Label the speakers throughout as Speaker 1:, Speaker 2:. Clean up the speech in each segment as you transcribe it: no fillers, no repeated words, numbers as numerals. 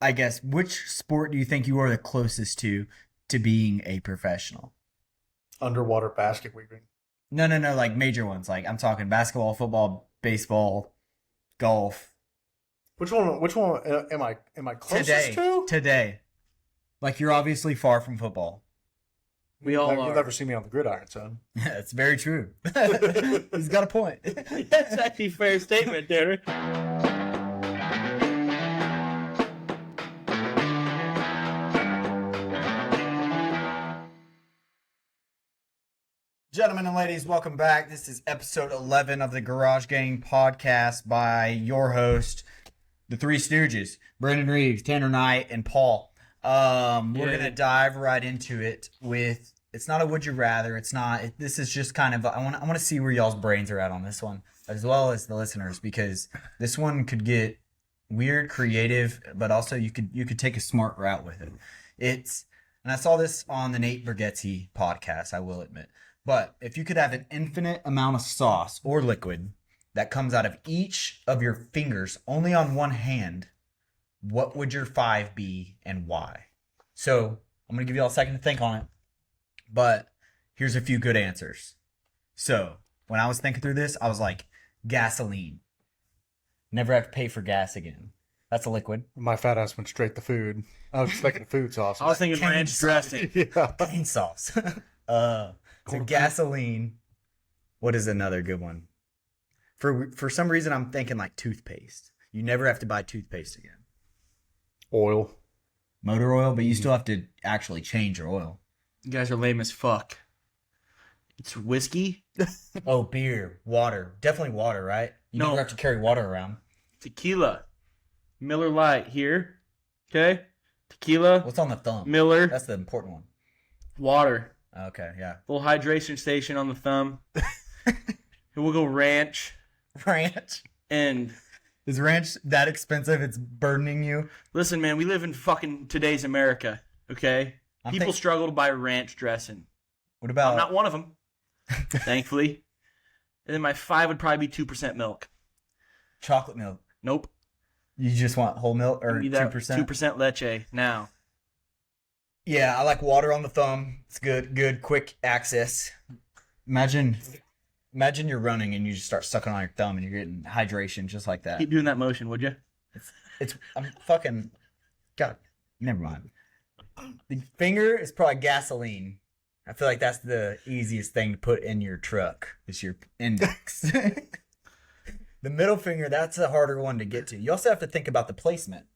Speaker 1: I guess, which sport do you think you are the closest to being a professional?
Speaker 2: Underwater basket weaving.
Speaker 1: No, like major ones. Like I'm talking basketball, football, baseball, golf.
Speaker 2: Which one am I closest to?
Speaker 1: Today. Like you're obviously far from football.
Speaker 3: We all
Speaker 2: You'll
Speaker 3: are.
Speaker 2: never see me on the gridiron, son.
Speaker 1: Yeah, it's very true. He's got a point.
Speaker 3: That's actually a fair statement, Derek.
Speaker 1: Gentlemen and ladies, welcome back. This is episode 11 of the GarageGang podcast by your host, the Three Stooges, Brandon Reeves, Tanner Knight, and Paul. We're going to dive right into it with, it's not a would you rather. This is just kind of, I want to see where y'all's brains are at on this one, as well as the listeners, because this one could get weird, creative, but also you could take a smart route with it. And I saw this on the Nate Bargatze podcast, I will admit. But if you could have an infinite amount of sauce or liquid that comes out of each of your fingers only on one hand, what would your 5 be and why? So I'm going to give you all a second to think on it. But here's a few good answers. So when I was thinking through this, I was like, gasoline. Never have to pay for gas again. That's a liquid.
Speaker 2: My fat ass went straight to food. I was expecting food sauce.
Speaker 3: I was thinking ranch dressing.
Speaker 2: Yeah.
Speaker 1: Cane sauce. So gasoline. What is another good one? For some reason, I'm thinking like toothpaste. You never have to buy toothpaste again.
Speaker 2: Oil.
Speaker 1: Motor oil, but you still have to actually change your oil.
Speaker 3: You guys are lame as fuck. It's whiskey,
Speaker 1: Oh, beer, water. Definitely water, right? You
Speaker 3: No.
Speaker 1: never have to carry water around.
Speaker 3: tequila, Miller Lite here. Okay? Tequila,
Speaker 1: What's on the thumb?
Speaker 3: Miller,
Speaker 1: That's the important one.
Speaker 3: water.
Speaker 1: Okay, yeah.
Speaker 3: Little hydration station on the thumb. We'll go ranch.
Speaker 1: Ranch.
Speaker 3: And
Speaker 1: Is ranch that expensive? It's burdening you?
Speaker 3: listen, man, we live in fucking today's America. Okay? People struggle to buy ranch dressing.
Speaker 1: What about...
Speaker 3: I'm not one of them, thankfully. And then my 5 would probably be 2% milk.
Speaker 1: chocolate milk?
Speaker 3: Nope.
Speaker 1: You just want whole milk or
Speaker 3: Give me that
Speaker 1: 2%?
Speaker 3: 2% leche now.
Speaker 1: Yeah, I like water on the thumb. It's good, quick access. Imagine you're running and you just start sucking on your thumb and you're getting hydration just like that.
Speaker 3: Keep doing that motion, would you?
Speaker 1: I'm fucking... God, never mind. The finger is probably gasoline. I feel like that's the easiest thing to put in your truck, is your index. The middle finger, that's a harder one to get to. You also have to think about the placement.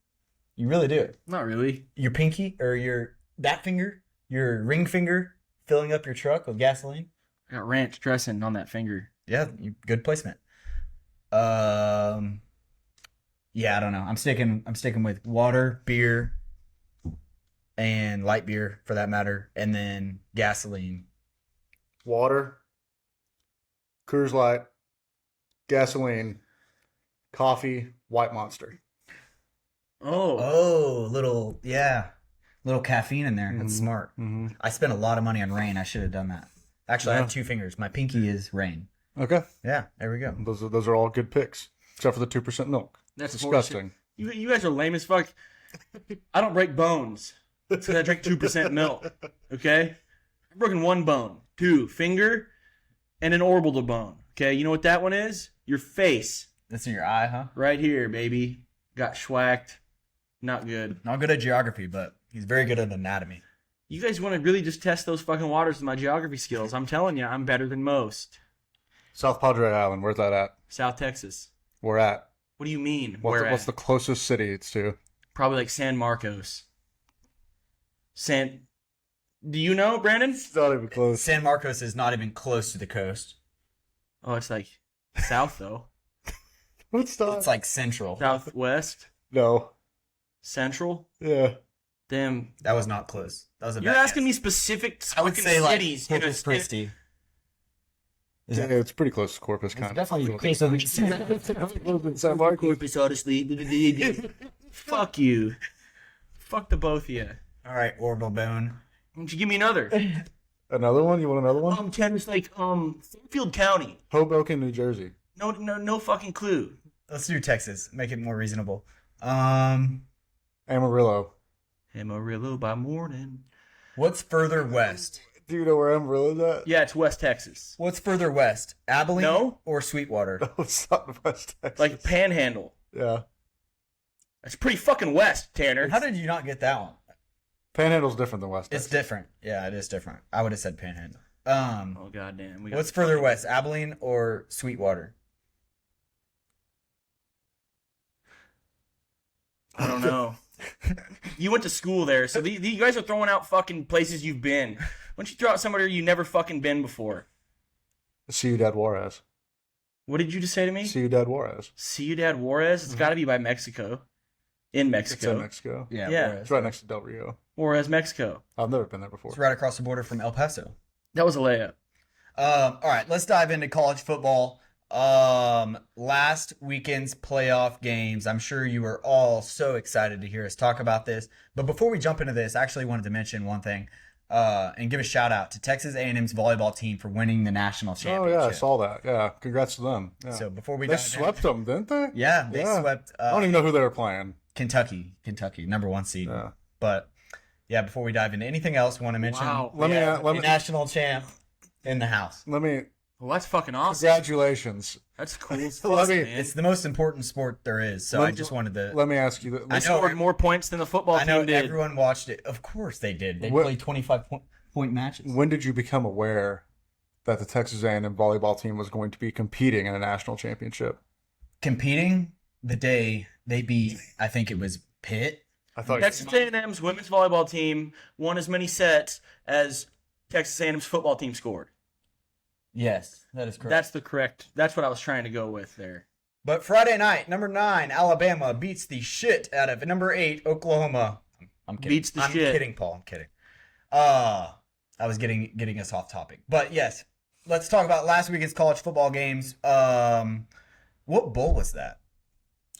Speaker 1: You really do.
Speaker 3: Not really.
Speaker 1: Your pinky or that finger, your ring finger, filling up your truck with gasoline.
Speaker 3: I got ranch dressing on that finger.
Speaker 1: Yeah, good placement. Yeah, I don't know. I'm sticking with water, beer, and light beer for that matter, and then gasoline.
Speaker 2: Water. Coors Light. Gasoline. Coffee. White Monster.
Speaker 3: Oh.
Speaker 1: Little caffeine in there. That's smart.
Speaker 2: Mm-hmm.
Speaker 1: I spent a lot of money on Rain. I should have done that. Actually, I have 2 fingers. My pinky is Rain.
Speaker 2: Okay.
Speaker 1: Yeah, there we go.
Speaker 2: Those are all good picks, except for the 2% milk.
Speaker 3: That's
Speaker 2: Disgusting.
Speaker 3: You guys are lame as fuck. I don't break bones. Because I drink 2% milk. Okay? I've broken 1 bone. 2, finger, and an orbital bone. Okay, you know what that one is? Your face.
Speaker 1: That's in your eye, huh?
Speaker 3: Right here, baby. Got schwacked. Not good.
Speaker 1: Not good at geography, but he's very good at anatomy.
Speaker 3: You guys want to really just test those fucking waters with my geography skills. I'm telling you, I'm better than most.
Speaker 2: South Padre Island. Where's that at?
Speaker 3: South Texas.
Speaker 2: We're at.
Speaker 3: What do you mean?
Speaker 2: What's the closest city it's to?
Speaker 3: Probably like San Marcos. Do you know, Brandon?
Speaker 2: It's not even close.
Speaker 1: San Marcos is not even close to the coast.
Speaker 3: Oh, it's like south though.
Speaker 2: What's that?
Speaker 1: It's like central.
Speaker 3: Southwest?
Speaker 2: No.
Speaker 3: Central?
Speaker 2: Yeah.
Speaker 3: Damn.
Speaker 1: That was not close. That was a
Speaker 3: You're
Speaker 1: bad
Speaker 3: asking
Speaker 1: guess.
Speaker 3: me specific
Speaker 1: I would
Speaker 3: fucking
Speaker 1: say like
Speaker 3: cities.
Speaker 1: Corpus Christi.
Speaker 2: Yeah, it's pretty close to Corpus, kind of.
Speaker 1: Definitely close to
Speaker 2: San Marcos.
Speaker 3: Corpus, honestly. Fuck you. Fuck the both of you.
Speaker 1: All right, orbital bone.
Speaker 3: Why don't you give me another?
Speaker 2: Another one? You want another one?
Speaker 3: Tanner's like, Fairfield County.
Speaker 2: Hoboken, New Jersey.
Speaker 3: No fucking clue.
Speaker 1: Let's do Texas. Make it more reasonable.
Speaker 2: Amarillo.
Speaker 3: Amarillo by morning.
Speaker 1: What's further west?
Speaker 2: Do you know where Amarillo's at?
Speaker 3: Yeah, it's West Texas.
Speaker 1: What's further west? Abilene
Speaker 3: No.
Speaker 1: or Sweetwater?
Speaker 2: No, it's not in West Texas.
Speaker 3: Like Panhandle.
Speaker 2: Yeah.
Speaker 3: That's pretty fucking west, Tanner.
Speaker 1: How did you not get that one?
Speaker 2: Panhandle's different than West
Speaker 1: It's
Speaker 2: Texas.
Speaker 1: different. Yeah, it is different. I would have said Panhandle.
Speaker 3: Oh goddamn.
Speaker 1: What's further west? Abilene or Sweetwater?
Speaker 3: I don't know. You went to school there, so you guys are throwing out fucking places you've been. Why don't you throw out somewhere you never fucking been before?
Speaker 2: Ciudad Juarez.
Speaker 3: What did you just say to me?
Speaker 2: Ciudad Juarez.
Speaker 3: Ciudad Juarez? It's got to be by Mexico. In
Speaker 2: It's
Speaker 3: Mexico.
Speaker 2: in Mexico.
Speaker 1: Yeah.
Speaker 3: Yeah.
Speaker 1: Juarez.
Speaker 2: It's right next to Del Rio.
Speaker 3: Juarez, Mexico.
Speaker 2: I've never been there before.
Speaker 1: It's right across the border from El Paso.
Speaker 3: That was a layup.
Speaker 1: All right, let's dive into college football. Last weekend's playoff games. I'm sure you were all so excited to hear us talk about this. But before we jump into this, I actually wanted to mention one thing and give a shout out to Texas A&M's volleyball team for winning the national
Speaker 2: Oh,
Speaker 1: championship.
Speaker 2: yeah, I saw that. Yeah, congrats to them. Yeah.
Speaker 1: So before we
Speaker 2: They
Speaker 1: dive
Speaker 2: swept them, didn't they?
Speaker 1: yeah, they swept
Speaker 2: I don't even know who they were playing.
Speaker 1: Kentucky, number 1 seed.
Speaker 2: Yeah.
Speaker 1: But yeah, before we dive into anything else, I want to mention
Speaker 3: Wow.
Speaker 2: Let me-
Speaker 1: the
Speaker 2: let me-
Speaker 1: national champ in the house.
Speaker 3: Well, that's fucking awesome.
Speaker 2: Congratulations.
Speaker 3: That's cool. as
Speaker 2: Let
Speaker 3: fuck,
Speaker 2: me-
Speaker 3: man.
Speaker 1: It's the most important sport there is, so I just wanted to.
Speaker 2: Let me ask you.
Speaker 3: They
Speaker 1: I know-
Speaker 3: scored more points than the football
Speaker 1: I know
Speaker 3: team did.
Speaker 1: everyone watched it. Of course they did. They
Speaker 2: What-
Speaker 1: played 25-point matches.
Speaker 2: When did you become aware that the Texas A&M volleyball team was going to be competing in a national championship?
Speaker 1: Competing the day they beat, I think it was Pitt.
Speaker 2: I thought
Speaker 3: Texas A&M's women's volleyball team won as many sets as Texas A&M's football team scored.
Speaker 1: Yes, that is correct.
Speaker 3: That's what I was trying to go with there.
Speaker 1: But Friday night, number 9, Alabama beats the shit out of number 8, Oklahoma. I'm kidding.
Speaker 3: Beats the
Speaker 1: I'm
Speaker 3: shit.
Speaker 1: kidding, Paul. I'm kidding. I was getting us off topic. But yes, let's talk about last weekend's college football games. What bowl was that?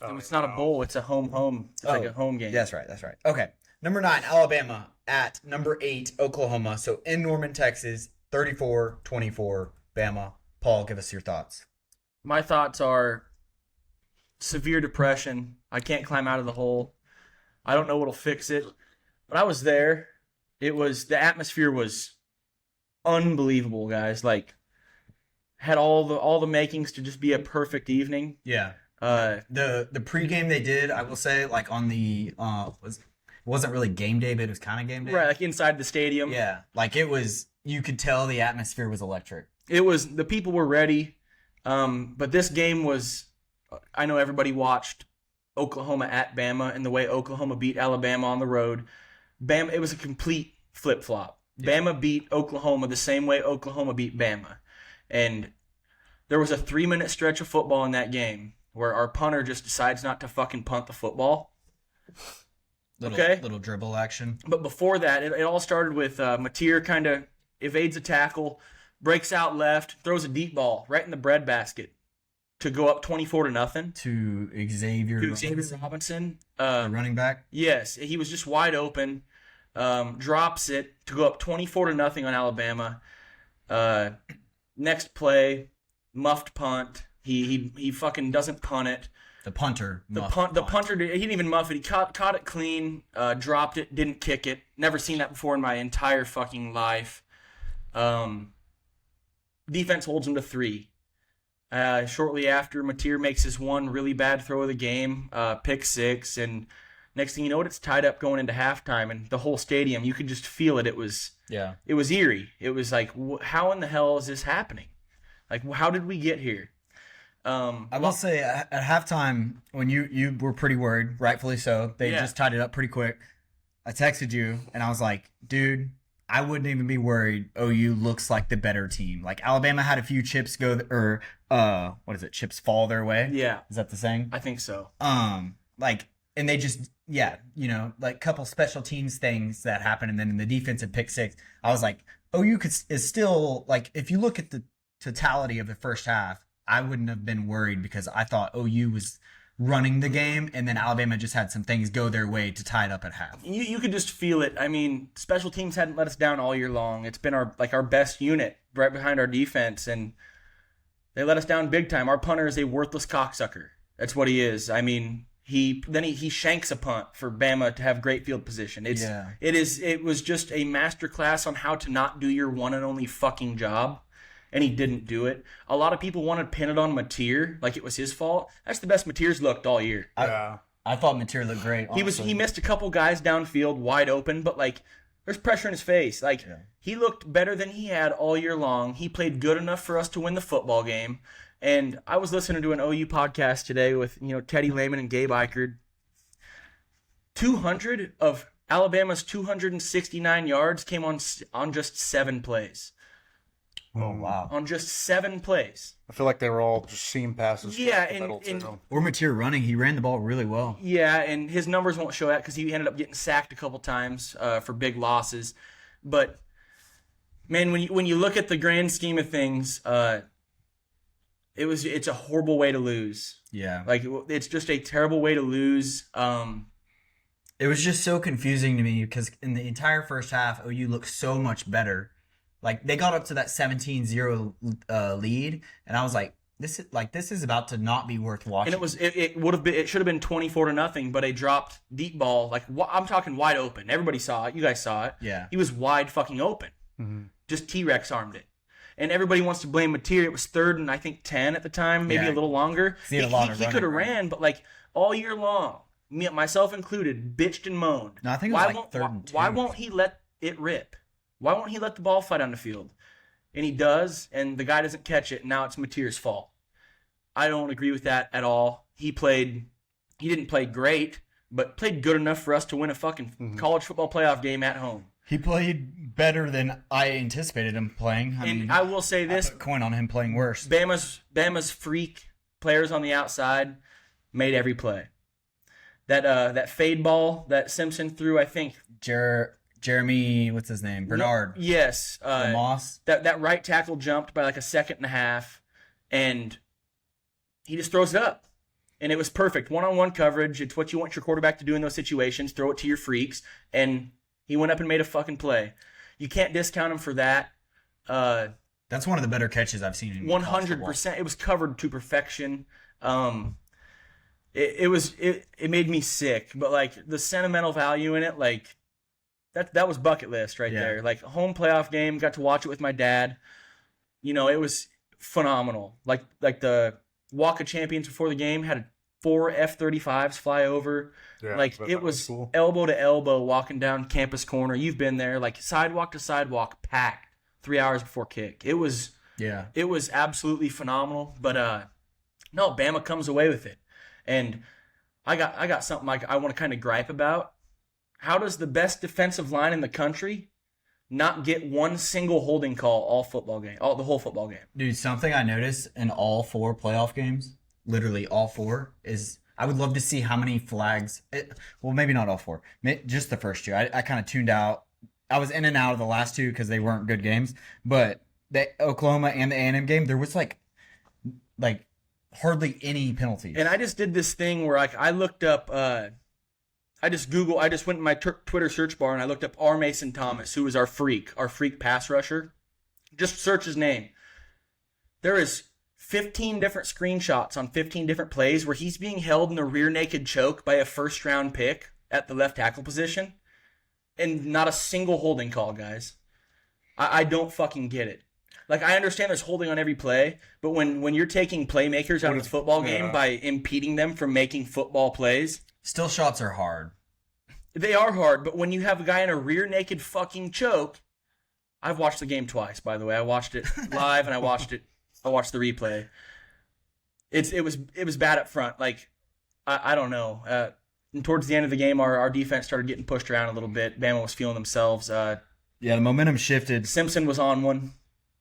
Speaker 3: It's not a bowl. It's a home. It's like a home game.
Speaker 1: That's right. Okay. Number 9, Alabama at number 8, Oklahoma. So in Norman, Texas, 34-24, Bama. Paul, give us your thoughts.
Speaker 3: My thoughts are severe depression. I can't climb out of the hole. I don't know what'll fix it. But I was there. The atmosphere was unbelievable, guys. Like, had all the makings to just be a perfect evening.
Speaker 1: Yeah. The pregame they did, I will say, like on the it wasn't really game day, but it was kind of game day.
Speaker 3: Right, like inside the stadium.
Speaker 1: Yeah. Like it was, you could tell the atmosphere was electric.
Speaker 3: It was, the people were ready. But this game was, I know everybody watched Oklahoma at Bama and the way Oklahoma beat Alabama on the road. Bama, it was a complete flip-flop.
Speaker 1: Yeah.
Speaker 3: Bama beat Oklahoma the same way Oklahoma beat Bama. And there was a 3-minute stretch of football in that game where our punter just decides not to fucking punt the football.
Speaker 1: Little dribble action.
Speaker 3: But before that, it all started with Mateer kind of evades a tackle, breaks out left, throws a deep ball right in the breadbasket to go up 24-0
Speaker 1: To Xavier
Speaker 3: Robinson.
Speaker 1: the running back.
Speaker 3: Yes, he was just wide open. Drops it to go up 24-0 on Alabama. Next play, muffed punt. He fucking doesn't punt it.
Speaker 1: The punter.
Speaker 3: The punter, he didn't even muff it. He caught it clean, dropped it, didn't kick it. Never seen that before in my entire fucking life. Defense holds him to 3. Shortly after, Mateer makes his one really bad throw of the game, pick 6, and next thing you know, it's tied up going into halftime, and the whole stadium, you could just feel it. It was eerie. It was like, how in the hell is this happening? Like, how did we get here?
Speaker 1: I will say at halftime, when you were pretty worried, rightfully so, they just tied it up pretty quick. I texted you and I was like, dude, I wouldn't even be worried. OU looks like the better team. Like Alabama had a few chips chips fall their way.
Speaker 3: Yeah.
Speaker 1: Is that the saying?
Speaker 3: I think so.
Speaker 1: And they just, like couple special teams things that happened. And then in the defensive pick 6, I was like, OU is still, like, if you look at the totality of the first half, I wouldn't have been worried because I thought OU was running the game, and then Alabama just had some things go their way to tie it up at half.
Speaker 3: You could just feel it. I mean, special teams hadn't let us down all year long. It's been our best unit right behind our defense, and they let us down big time. Our punter is a worthless cocksucker. That's what he is. I mean, he shanks a punt for Bama to have great field position. It was just a masterclass on how to not do your one and only fucking job, and he didn't do it. A lot of people wanted to pin it on Mateer like it was his fault. That's the best Mateer's looked all year.
Speaker 1: I thought Mateer looked great. Honestly.
Speaker 3: He missed a couple guys downfield wide open, but like there's pressure in his face. Like he looked better than he had all year long. He played good enough for us to win the football game. And I was listening to an OU podcast today with Teddy Lehman and Gabe Eichert. 200 of Alabama's 269 yards came on just 7 plays.
Speaker 1: Oh, wow.
Speaker 3: On just 7 plays.
Speaker 2: I feel like they were all just seam passes.
Speaker 3: Yeah,
Speaker 1: or Mateer running. He ran the ball really well.
Speaker 3: Yeah, and his numbers won't show that because he ended up getting sacked a couple times for big losses. But, man, when you look at the grand scheme of things, it's a horrible way to lose.
Speaker 1: Yeah.
Speaker 3: Like, it's just a terrible way to lose.
Speaker 1: It was just so confusing to me because in the entire first half, OU looked so much better. Like, they got up to that 17-0 lead, and I was like, this is about to not be worth watching.
Speaker 3: And it should have been 24-0, but a dropped deep ball. Like, I'm talking wide open. Everybody saw it. You guys saw it.
Speaker 1: Yeah.
Speaker 3: He was wide fucking open. Mm-hmm. Just T-Rex armed it. And everybody wants to blame Mateer. It was 3rd and I think 10 at the time, maybe a little longer. He could have ran, but like all year long, myself included, bitched and moaned.
Speaker 1: No, I think it was 3rd and 2.
Speaker 3: Why won't he let it rip? Why won't he let the ball fly down the field? And he does, and the guy doesn't catch it, and now it's Mateer's fault. I don't agree with that at all. He didn't play great, but played good enough for us to win a fucking college football playoff game at home.
Speaker 1: He played better than I anticipated him playing.
Speaker 3: I will say this:
Speaker 1: I put a coin on him playing worse.
Speaker 3: Bama's freak players on the outside made every play. That fade ball that Simpson threw, I think.
Speaker 1: Jeremy, what's his name? Bernard.
Speaker 3: Yes.
Speaker 1: Moss.
Speaker 3: That right tackle jumped by like a second and a half, and he just throws it up. And it was perfect. One-on-one coverage. It's what you want your quarterback to do in those situations. Throw it to your freaks. And he went up and made a fucking play. You can't discount him for that.
Speaker 1: That's one of the better catches I've seen in
Speaker 3: 100%. It was covered to perfection. It made me sick. But like the sentimental value in it, like that was bucket list right there. Like a home playoff game. Got to watch it with my dad. It was phenomenal. Like the Walk of Champions before the game had 4 F-35s fly over. Yeah, like it was cool. Elbow to elbow walking down campus corner. You've been there, like sidewalk to sidewalk, packed 3 hours before kick. It was absolutely phenomenal. But no, Bama comes away with it. And I got something like I want to kind of gripe about. How does the best defensive line in the country not get one single holding call the whole football game?
Speaker 1: Dude, something I noticed in all 4 playoff games, literally all 4, is I would love to see how many flags. Well, maybe not all 4, just the first 2. I kind of tuned out. I was in and out of the last 2 because they weren't good games. But the Oklahoma and the A&M game, there was like hardly any penalties.
Speaker 3: And I just did this thing where I looked up. I just went in my Twitter search bar and I looked up R. Mason Thomas, who was our freak pass rusher. Just search his name. There is 15 different screenshots on 15 different plays where he's being held in a rear naked choke by a first-round pick at the left tackle position, and not a single holding call, guys. I don't fucking get it. Like, I understand there's holding on every play, but when you're taking playmakers out of the football game by impeding them from making football plays...
Speaker 1: Still, shots are hard.
Speaker 3: They are hard, but when you have a guy in a rear naked fucking choke... I've watched the game twice, by the way. I watched it live and I watched the replay. It was bad up front. Like, I don't know. And towards the end of the game, our defense started getting pushed around a little bit. Bama was feeling themselves.
Speaker 1: The momentum shifted.
Speaker 3: Simpson was on one.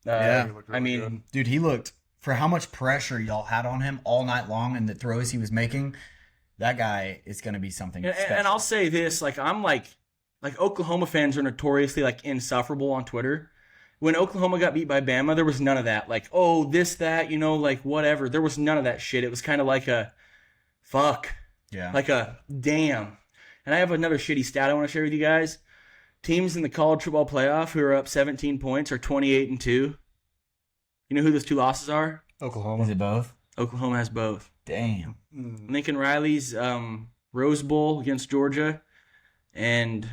Speaker 1: Good. Dude, he looked, for how much pressure y'all had on him all night long and the throws he was making, that guy is going to be something special.
Speaker 3: And I'll say this, I'm Oklahoma fans are notoriously insufferable on Twitter. When Oklahoma got beat by Bama, there was none of that. This, that, whatever. There was none of that shit. It was kind of like a fuck.
Speaker 1: Yeah.
Speaker 3: Like a damn. And I have another shitty stat I want to share with you guys. Teams in the college football playoff who are up 17 points are 28-2. You know who those 2 losses are?
Speaker 2: Oklahoma.
Speaker 1: Is it both?
Speaker 3: Oklahoma has both.
Speaker 1: Damn.
Speaker 3: Lincoln Riley's Rose Bowl against Georgia, and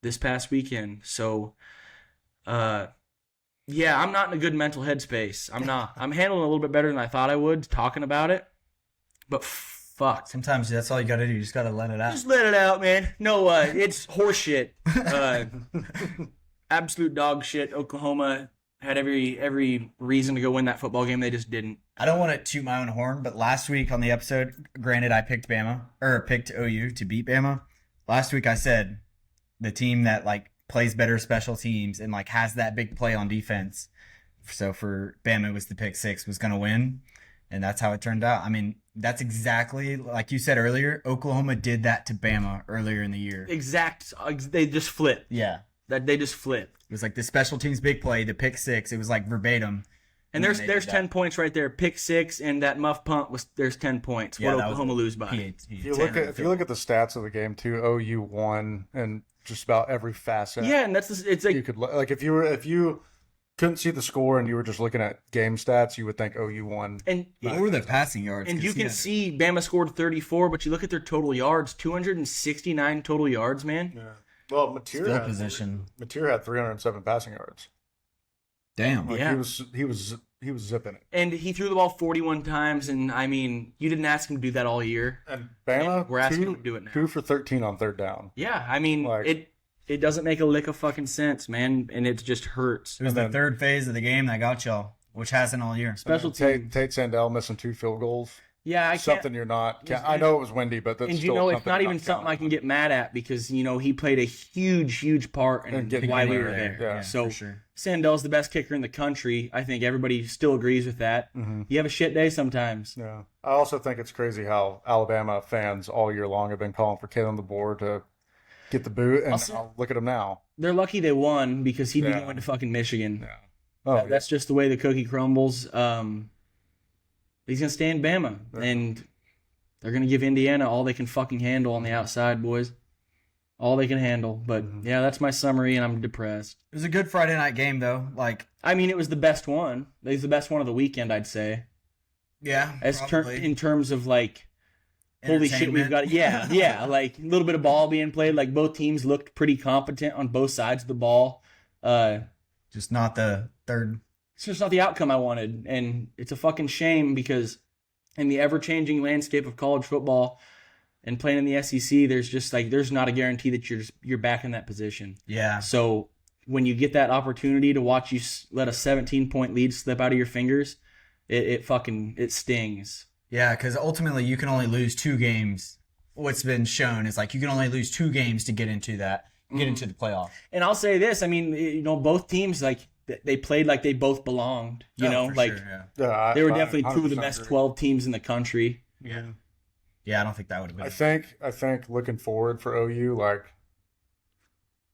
Speaker 3: this past weekend. So, yeah, I'm not in a good mental headspace. I'm not. I'm handling it a little bit better than I thought I would, talking about it. But fuck.
Speaker 1: Sometimes that's all you got to do. You just got to let it out.
Speaker 3: Just let it out, man. No, it's horseshit. Absolute dog shit. Oklahoma had every reason to go win that football game. They just didn't.
Speaker 1: I don't want to toot my own horn, but last week on the episode, granted I picked OU to beat Bama. Last week I said the team that like plays better special teams and like has that big play on defense. So for Bama, it was the pick six was going to win, and that's how it turned out. I mean, that's exactly like you said earlier. Oklahoma did that to Bama earlier in the year.
Speaker 3: They just flipped.
Speaker 1: Yeah,
Speaker 3: They just flipped.
Speaker 1: it was like the special teams big play, the pick six. It was like verbatim.
Speaker 3: And there's 10 points right there. Pick six and that muff punt there's 10 points.
Speaker 1: Yeah,
Speaker 3: what Oklahoma lose by?
Speaker 2: If you look at the stats of the game too, OU won in just about every facet.
Speaker 3: Yeah, and it's like
Speaker 2: You could like if you couldn't see the score and you were just looking at game stats, you would think OU won.
Speaker 3: and
Speaker 1: What were the passing yards?
Speaker 3: and you can see Bama scored 34, but you look at their total yards, 269 total yards, man.
Speaker 2: Yeah. Well,
Speaker 1: Field position.
Speaker 2: Mateer had 307 passing yards.
Speaker 1: Damn.
Speaker 2: Like
Speaker 3: Yeah.
Speaker 2: he was zipping it.
Speaker 3: And he threw the ball 41 times, and I mean, you didn't ask him to do that all year.
Speaker 2: And Bama,
Speaker 3: We're asking him to do it now.
Speaker 2: 2 for 13 on third down.
Speaker 3: Yeah, I mean,
Speaker 2: Like-
Speaker 3: it doesn't make a lick of fucking sense, man, and it just hurts.
Speaker 1: It was the third phase of the game that got y'all, which hasn't all year.
Speaker 3: Special
Speaker 2: Tate
Speaker 3: team.
Speaker 2: Sandell missing 2 field goals.
Speaker 3: Yeah, I can't.
Speaker 2: Something you're not. I know it was windy, but that's
Speaker 3: And
Speaker 2: still
Speaker 3: you know, it's
Speaker 2: something
Speaker 3: not
Speaker 2: you're
Speaker 3: even something I
Speaker 2: counting.
Speaker 3: can get mad at because you know he played a huge part in
Speaker 2: And getting
Speaker 3: why we
Speaker 2: there,
Speaker 3: were there.
Speaker 2: yeah,
Speaker 3: So
Speaker 1: for sure.
Speaker 3: Sandell's the best kicker in the country. I think everybody still agrees with that.
Speaker 2: Mm-hmm.
Speaker 3: You have a shit day sometimes.
Speaker 2: Yeah. I also think it's crazy how Alabama fans all year long have been calling for Kid on the board to get the boot, and
Speaker 3: Also-
Speaker 2: now look at him now.
Speaker 3: They're lucky they won because he'd be
Speaker 2: Yeah.
Speaker 3: going to fucking Michigan.
Speaker 2: Yeah. Oh,
Speaker 3: That's just the way the cookie crumbles. He's gonna stay in Bama,
Speaker 2: Yeah.
Speaker 3: and they're gonna give Indiana all they can fucking handle on the outside, boys. All they can handle. But yeah, that's my summary, and I'm depressed.
Speaker 1: It was a good Friday night game, though. Like,
Speaker 3: I mean, it was the best one. It was the best one of the weekend, I'd say.
Speaker 1: yeah,
Speaker 3: In terms of like, holy shit, we've got yeah, like a little bit of ball being played. Like both teams looked pretty competent on both sides of the ball.
Speaker 1: just not the third.
Speaker 3: It's just not the outcome I wanted, and it's a fucking shame because in the ever-changing landscape of college football and playing in the SEC, there's not a guarantee that you're back in that position.
Speaker 1: Yeah,
Speaker 3: So when you get that opportunity to watch you let a 17-point lead slip out of your fingers, it stings.
Speaker 1: yeah, because ultimately you can only lose 2 games. What's been shown is like you can only lose 2 games to get into into the playoff.
Speaker 3: And I'll say this, I mean, you know, both teams like they played like they both belonged. You know,
Speaker 1: for
Speaker 3: like
Speaker 1: sure, yeah.
Speaker 2: Yeah,
Speaker 3: they were definitely 2 of the
Speaker 2: 100%
Speaker 3: best
Speaker 2: agree.
Speaker 3: 12 teams in the country.
Speaker 1: Yeah, I don't think that would have been.
Speaker 2: I think looking forward for OU, like,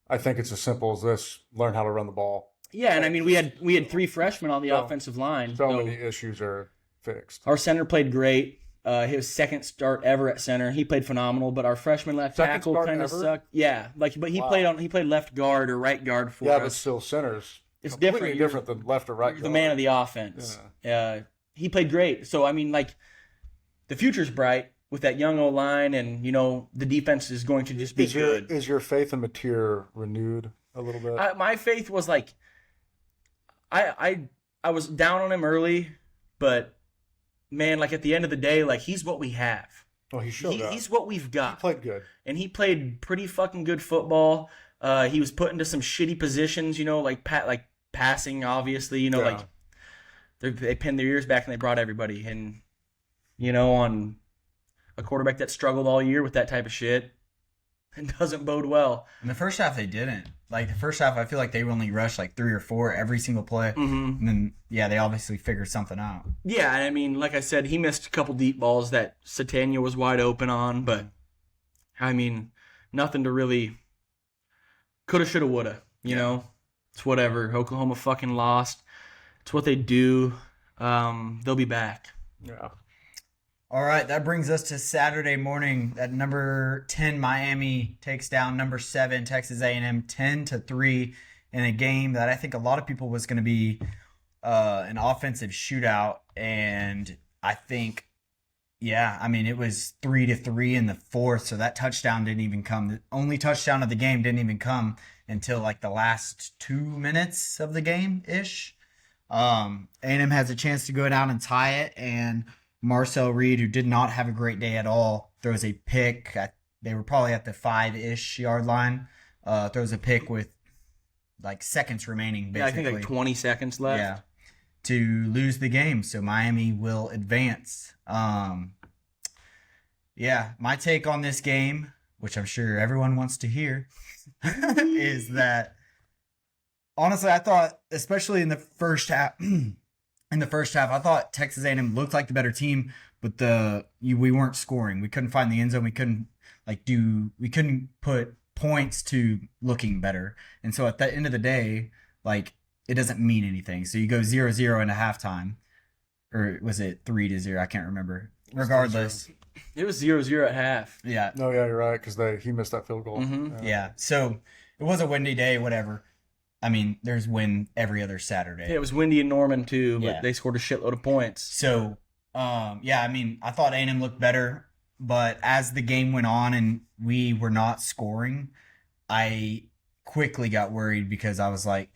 Speaker 2: I think it's as simple as this: learn how to run the ball.
Speaker 3: Yeah, and I mean we had 3 freshmen on the offensive line.
Speaker 2: So many issues are fixed.
Speaker 3: Our center played great. His second start ever at center. He played phenomenal, but our freshman left
Speaker 2: Second
Speaker 3: tackle
Speaker 2: start
Speaker 3: kind of
Speaker 2: ever?
Speaker 3: sucked. Yeah, like but he
Speaker 2: Wow.
Speaker 3: played left guard or right guard for
Speaker 2: Yeah, but
Speaker 3: us.
Speaker 2: still, centers.
Speaker 3: It's
Speaker 2: completely
Speaker 3: different.
Speaker 2: different than left or right.
Speaker 3: You're the man of the offense. He played great. So I mean, like the future's bright with that young O line, and you know the defense is going to just be good.
Speaker 2: Is your faith in Mateer renewed a little bit?
Speaker 3: My faith was like, I was down on him early, but man, like at the end of the day, like he's what we have.
Speaker 2: Well, he showed up.
Speaker 3: He's what we've
Speaker 2: He
Speaker 3: got.
Speaker 2: played good.
Speaker 3: And he played pretty fucking good football. He was put into some shitty positions, you know, like passing, obviously, you know,
Speaker 2: Yeah.
Speaker 3: like they pinned their ears back and they brought everybody. And, you know, on a quarterback that struggled all year with that type of shit, it doesn't bode well.
Speaker 1: In the first half, they didn't. Like the first half, I feel like they only rushed like 3 or 4 every single play,
Speaker 3: Mm-hmm.
Speaker 1: and then they obviously figured something out.
Speaker 3: Yeah, and I mean, like I said, he missed a couple deep balls that Satania was wide open on, but I mean, nothing to really coulda, shoulda, woulda. You know, it's whatever. Oklahoma fucking lost. It's what they do. They'll be back.
Speaker 2: Yeah.
Speaker 1: All right, that brings us to Saturday morning. At number 10, Miami takes down number 7, Texas A&M, 10-3 in a game that I think a lot of people was going to be an offensive shootout, and I think Yeah, I mean, it was 3-3 in the fourth, so that touchdown didn't even come. The only touchdown of the game didn't even come until like the last 2 minutes of the game ish. A&M has a chance to go down and tie it, and Marcel Reed, who did not have a great day at all, throws a pick. They were probably at the 5-ish yard line. Throws a pick with like seconds remaining, basically.
Speaker 3: Yeah, I think like 20 seconds left.
Speaker 1: Yeah, to lose the game, so Miami will advance. Yeah, my take on this game, which I'm sure everyone wants to hear, is that honestly, I thought, especially in the first half, I thought Texas A&M looked like the better team, but we weren't scoring. We couldn't find the end zone. We couldn't put points to looking better. And so at the end of the day, like, it doesn't mean anything. So you go 0-0 into halftime, or was it 3-0? I can't remember. Regardless,
Speaker 3: it was 0-0 at half.
Speaker 1: Yeah.
Speaker 2: No, yeah, you're right, because he missed that field goal.
Speaker 3: Mm-hmm.
Speaker 1: Yeah. So it was a windy day, whatever. I mean, there's wind every other Saturday.
Speaker 3: Yeah, it was windy in Norman too, but
Speaker 1: Yeah.
Speaker 3: they scored a shitload of points.
Speaker 1: So, yeah, I mean, I thought A&M looked better, but as the game went on and we were not scoring, I quickly got worried because I was like,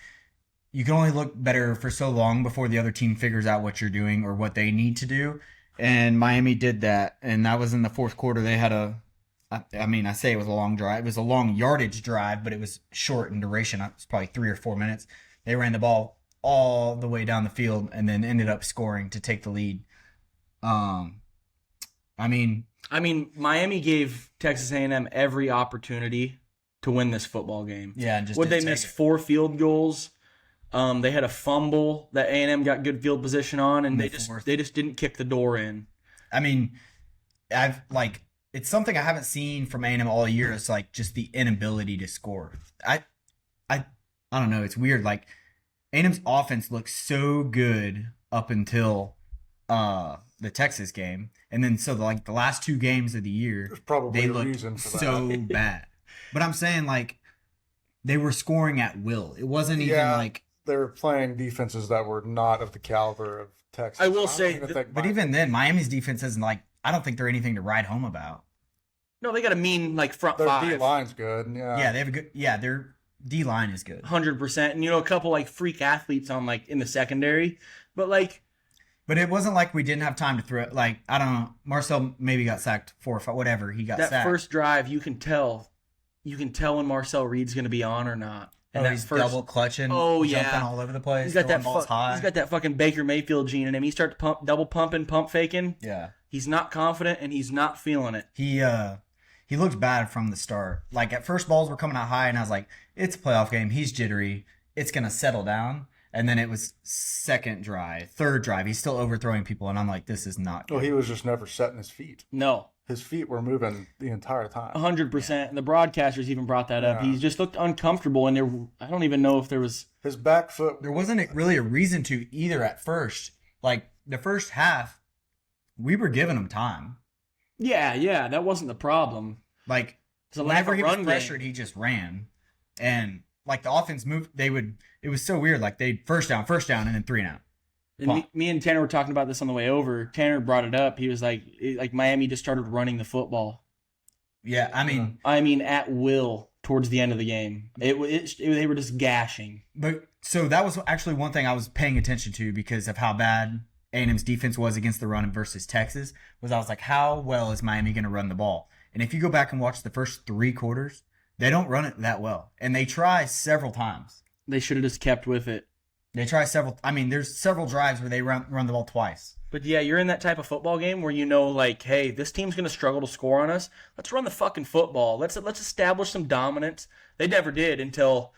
Speaker 1: you can only look better for so long before the other team figures out what you're doing or what they need to do. And Miami did that, and that was in the fourth quarter. They had I say it was a long drive. It was a long yardage drive, but it was short in duration. It was probably 3 or 4 minutes. They ran the ball all the way down the field and then ended up scoring to take the lead. I mean,
Speaker 3: Miami gave Texas A&M every opportunity to win this football game.
Speaker 1: yeah, and just
Speaker 3: Would they
Speaker 1: didn't
Speaker 3: miss
Speaker 1: take it.
Speaker 3: 4 field goals? They had a fumble that A&M got good field position on, and
Speaker 1: In
Speaker 3: they
Speaker 1: the
Speaker 3: just
Speaker 1: fourth.
Speaker 3: didn't kick the door in.
Speaker 1: I mean, it's something I haven't seen from A&M all year. It's like just the inability to score. I don't know. It's weird. Like A&M's offense looks so good up until the Texas game, and then so the last 2 games of the year,
Speaker 2: There's probably
Speaker 1: they
Speaker 2: a
Speaker 1: looked
Speaker 2: reason for that.
Speaker 1: so bad. But I'm saying like they were scoring at will. It wasn't even
Speaker 2: Yeah.
Speaker 1: like.
Speaker 2: They were playing defenses that were not of the caliber of Texas.
Speaker 3: I will
Speaker 2: don't
Speaker 3: say
Speaker 2: even
Speaker 3: that-
Speaker 2: think
Speaker 1: But even then, Miami's defense isn't like. I don't think they're anything to write home about.
Speaker 3: No, they got a mean front
Speaker 2: their
Speaker 3: five.
Speaker 2: D line's good.
Speaker 1: Yeah, they have a good. Yeah, their D line is good.
Speaker 3: 100%. And a couple freak athletes on in the secondary. But
Speaker 1: But it wasn't like we didn't have time to throw. Like, I don't know. Marcel maybe got sacked 4 or 5, whatever. He got
Speaker 3: that
Speaker 1: sacked.
Speaker 3: first drive, you can tell when Marcel Reed's going to be on or not. And that
Speaker 1: he's
Speaker 3: first,
Speaker 1: double clutching.
Speaker 3: Oh, yeah.
Speaker 1: Jumping all over the place.
Speaker 3: he's got
Speaker 1: throwing
Speaker 3: that
Speaker 1: balls high.
Speaker 3: he's got that fucking Baker Mayfield gene in him. He starts double pumping, pump faking.
Speaker 1: Yeah.
Speaker 3: He's not confident and he's not feeling it.
Speaker 1: He looked bad from the start. Like, at first, balls were coming out high, and I was like, it's a playoff game. He's jittery. It's going to settle down. And then it was second drive, third drive. He's still overthrowing people, and I'm like, this is not good.
Speaker 2: Well, he was just never setting his feet.
Speaker 3: No.
Speaker 2: His feet were moving the entire time.
Speaker 3: 100%. And the broadcasters even brought that up.
Speaker 2: Yeah.
Speaker 3: He just looked uncomfortable, and I don't even know if there was.
Speaker 2: His back foot.
Speaker 1: There wasn't really a reason to either at first. Like, the first half, we were giving him time.
Speaker 3: Yeah, that wasn't the problem.
Speaker 1: Like,
Speaker 3: It's a lack
Speaker 1: whenever
Speaker 3: of
Speaker 1: he was
Speaker 3: run
Speaker 1: pressured,
Speaker 3: game.
Speaker 1: he just ran. And, like, the offense moved. It was so weird. Like, they'd first down, and then 3 and out.
Speaker 3: And me and Tanner were talking about this on the way over. Tanner brought it up. He was like Miami just started running the football.
Speaker 1: Yeah, I mean,
Speaker 3: At will towards the end of the game. They were just gashing.
Speaker 1: but so that was actually one thing I was paying attention to because of how bad A&M's defense was against the run versus Texas. I was like, how well is Miami going to run the ball? And if you go back and watch the first 3 quarters, they don't run it that well, and they try several times.
Speaker 3: They should have just kept with it.
Speaker 1: They try several. I mean, there's several drives where they run the ball twice.
Speaker 3: But yeah, you're in that type of football game where hey, this team's going to struggle to score on us. Let's run the fucking football. Let's establish some dominance. They never did until,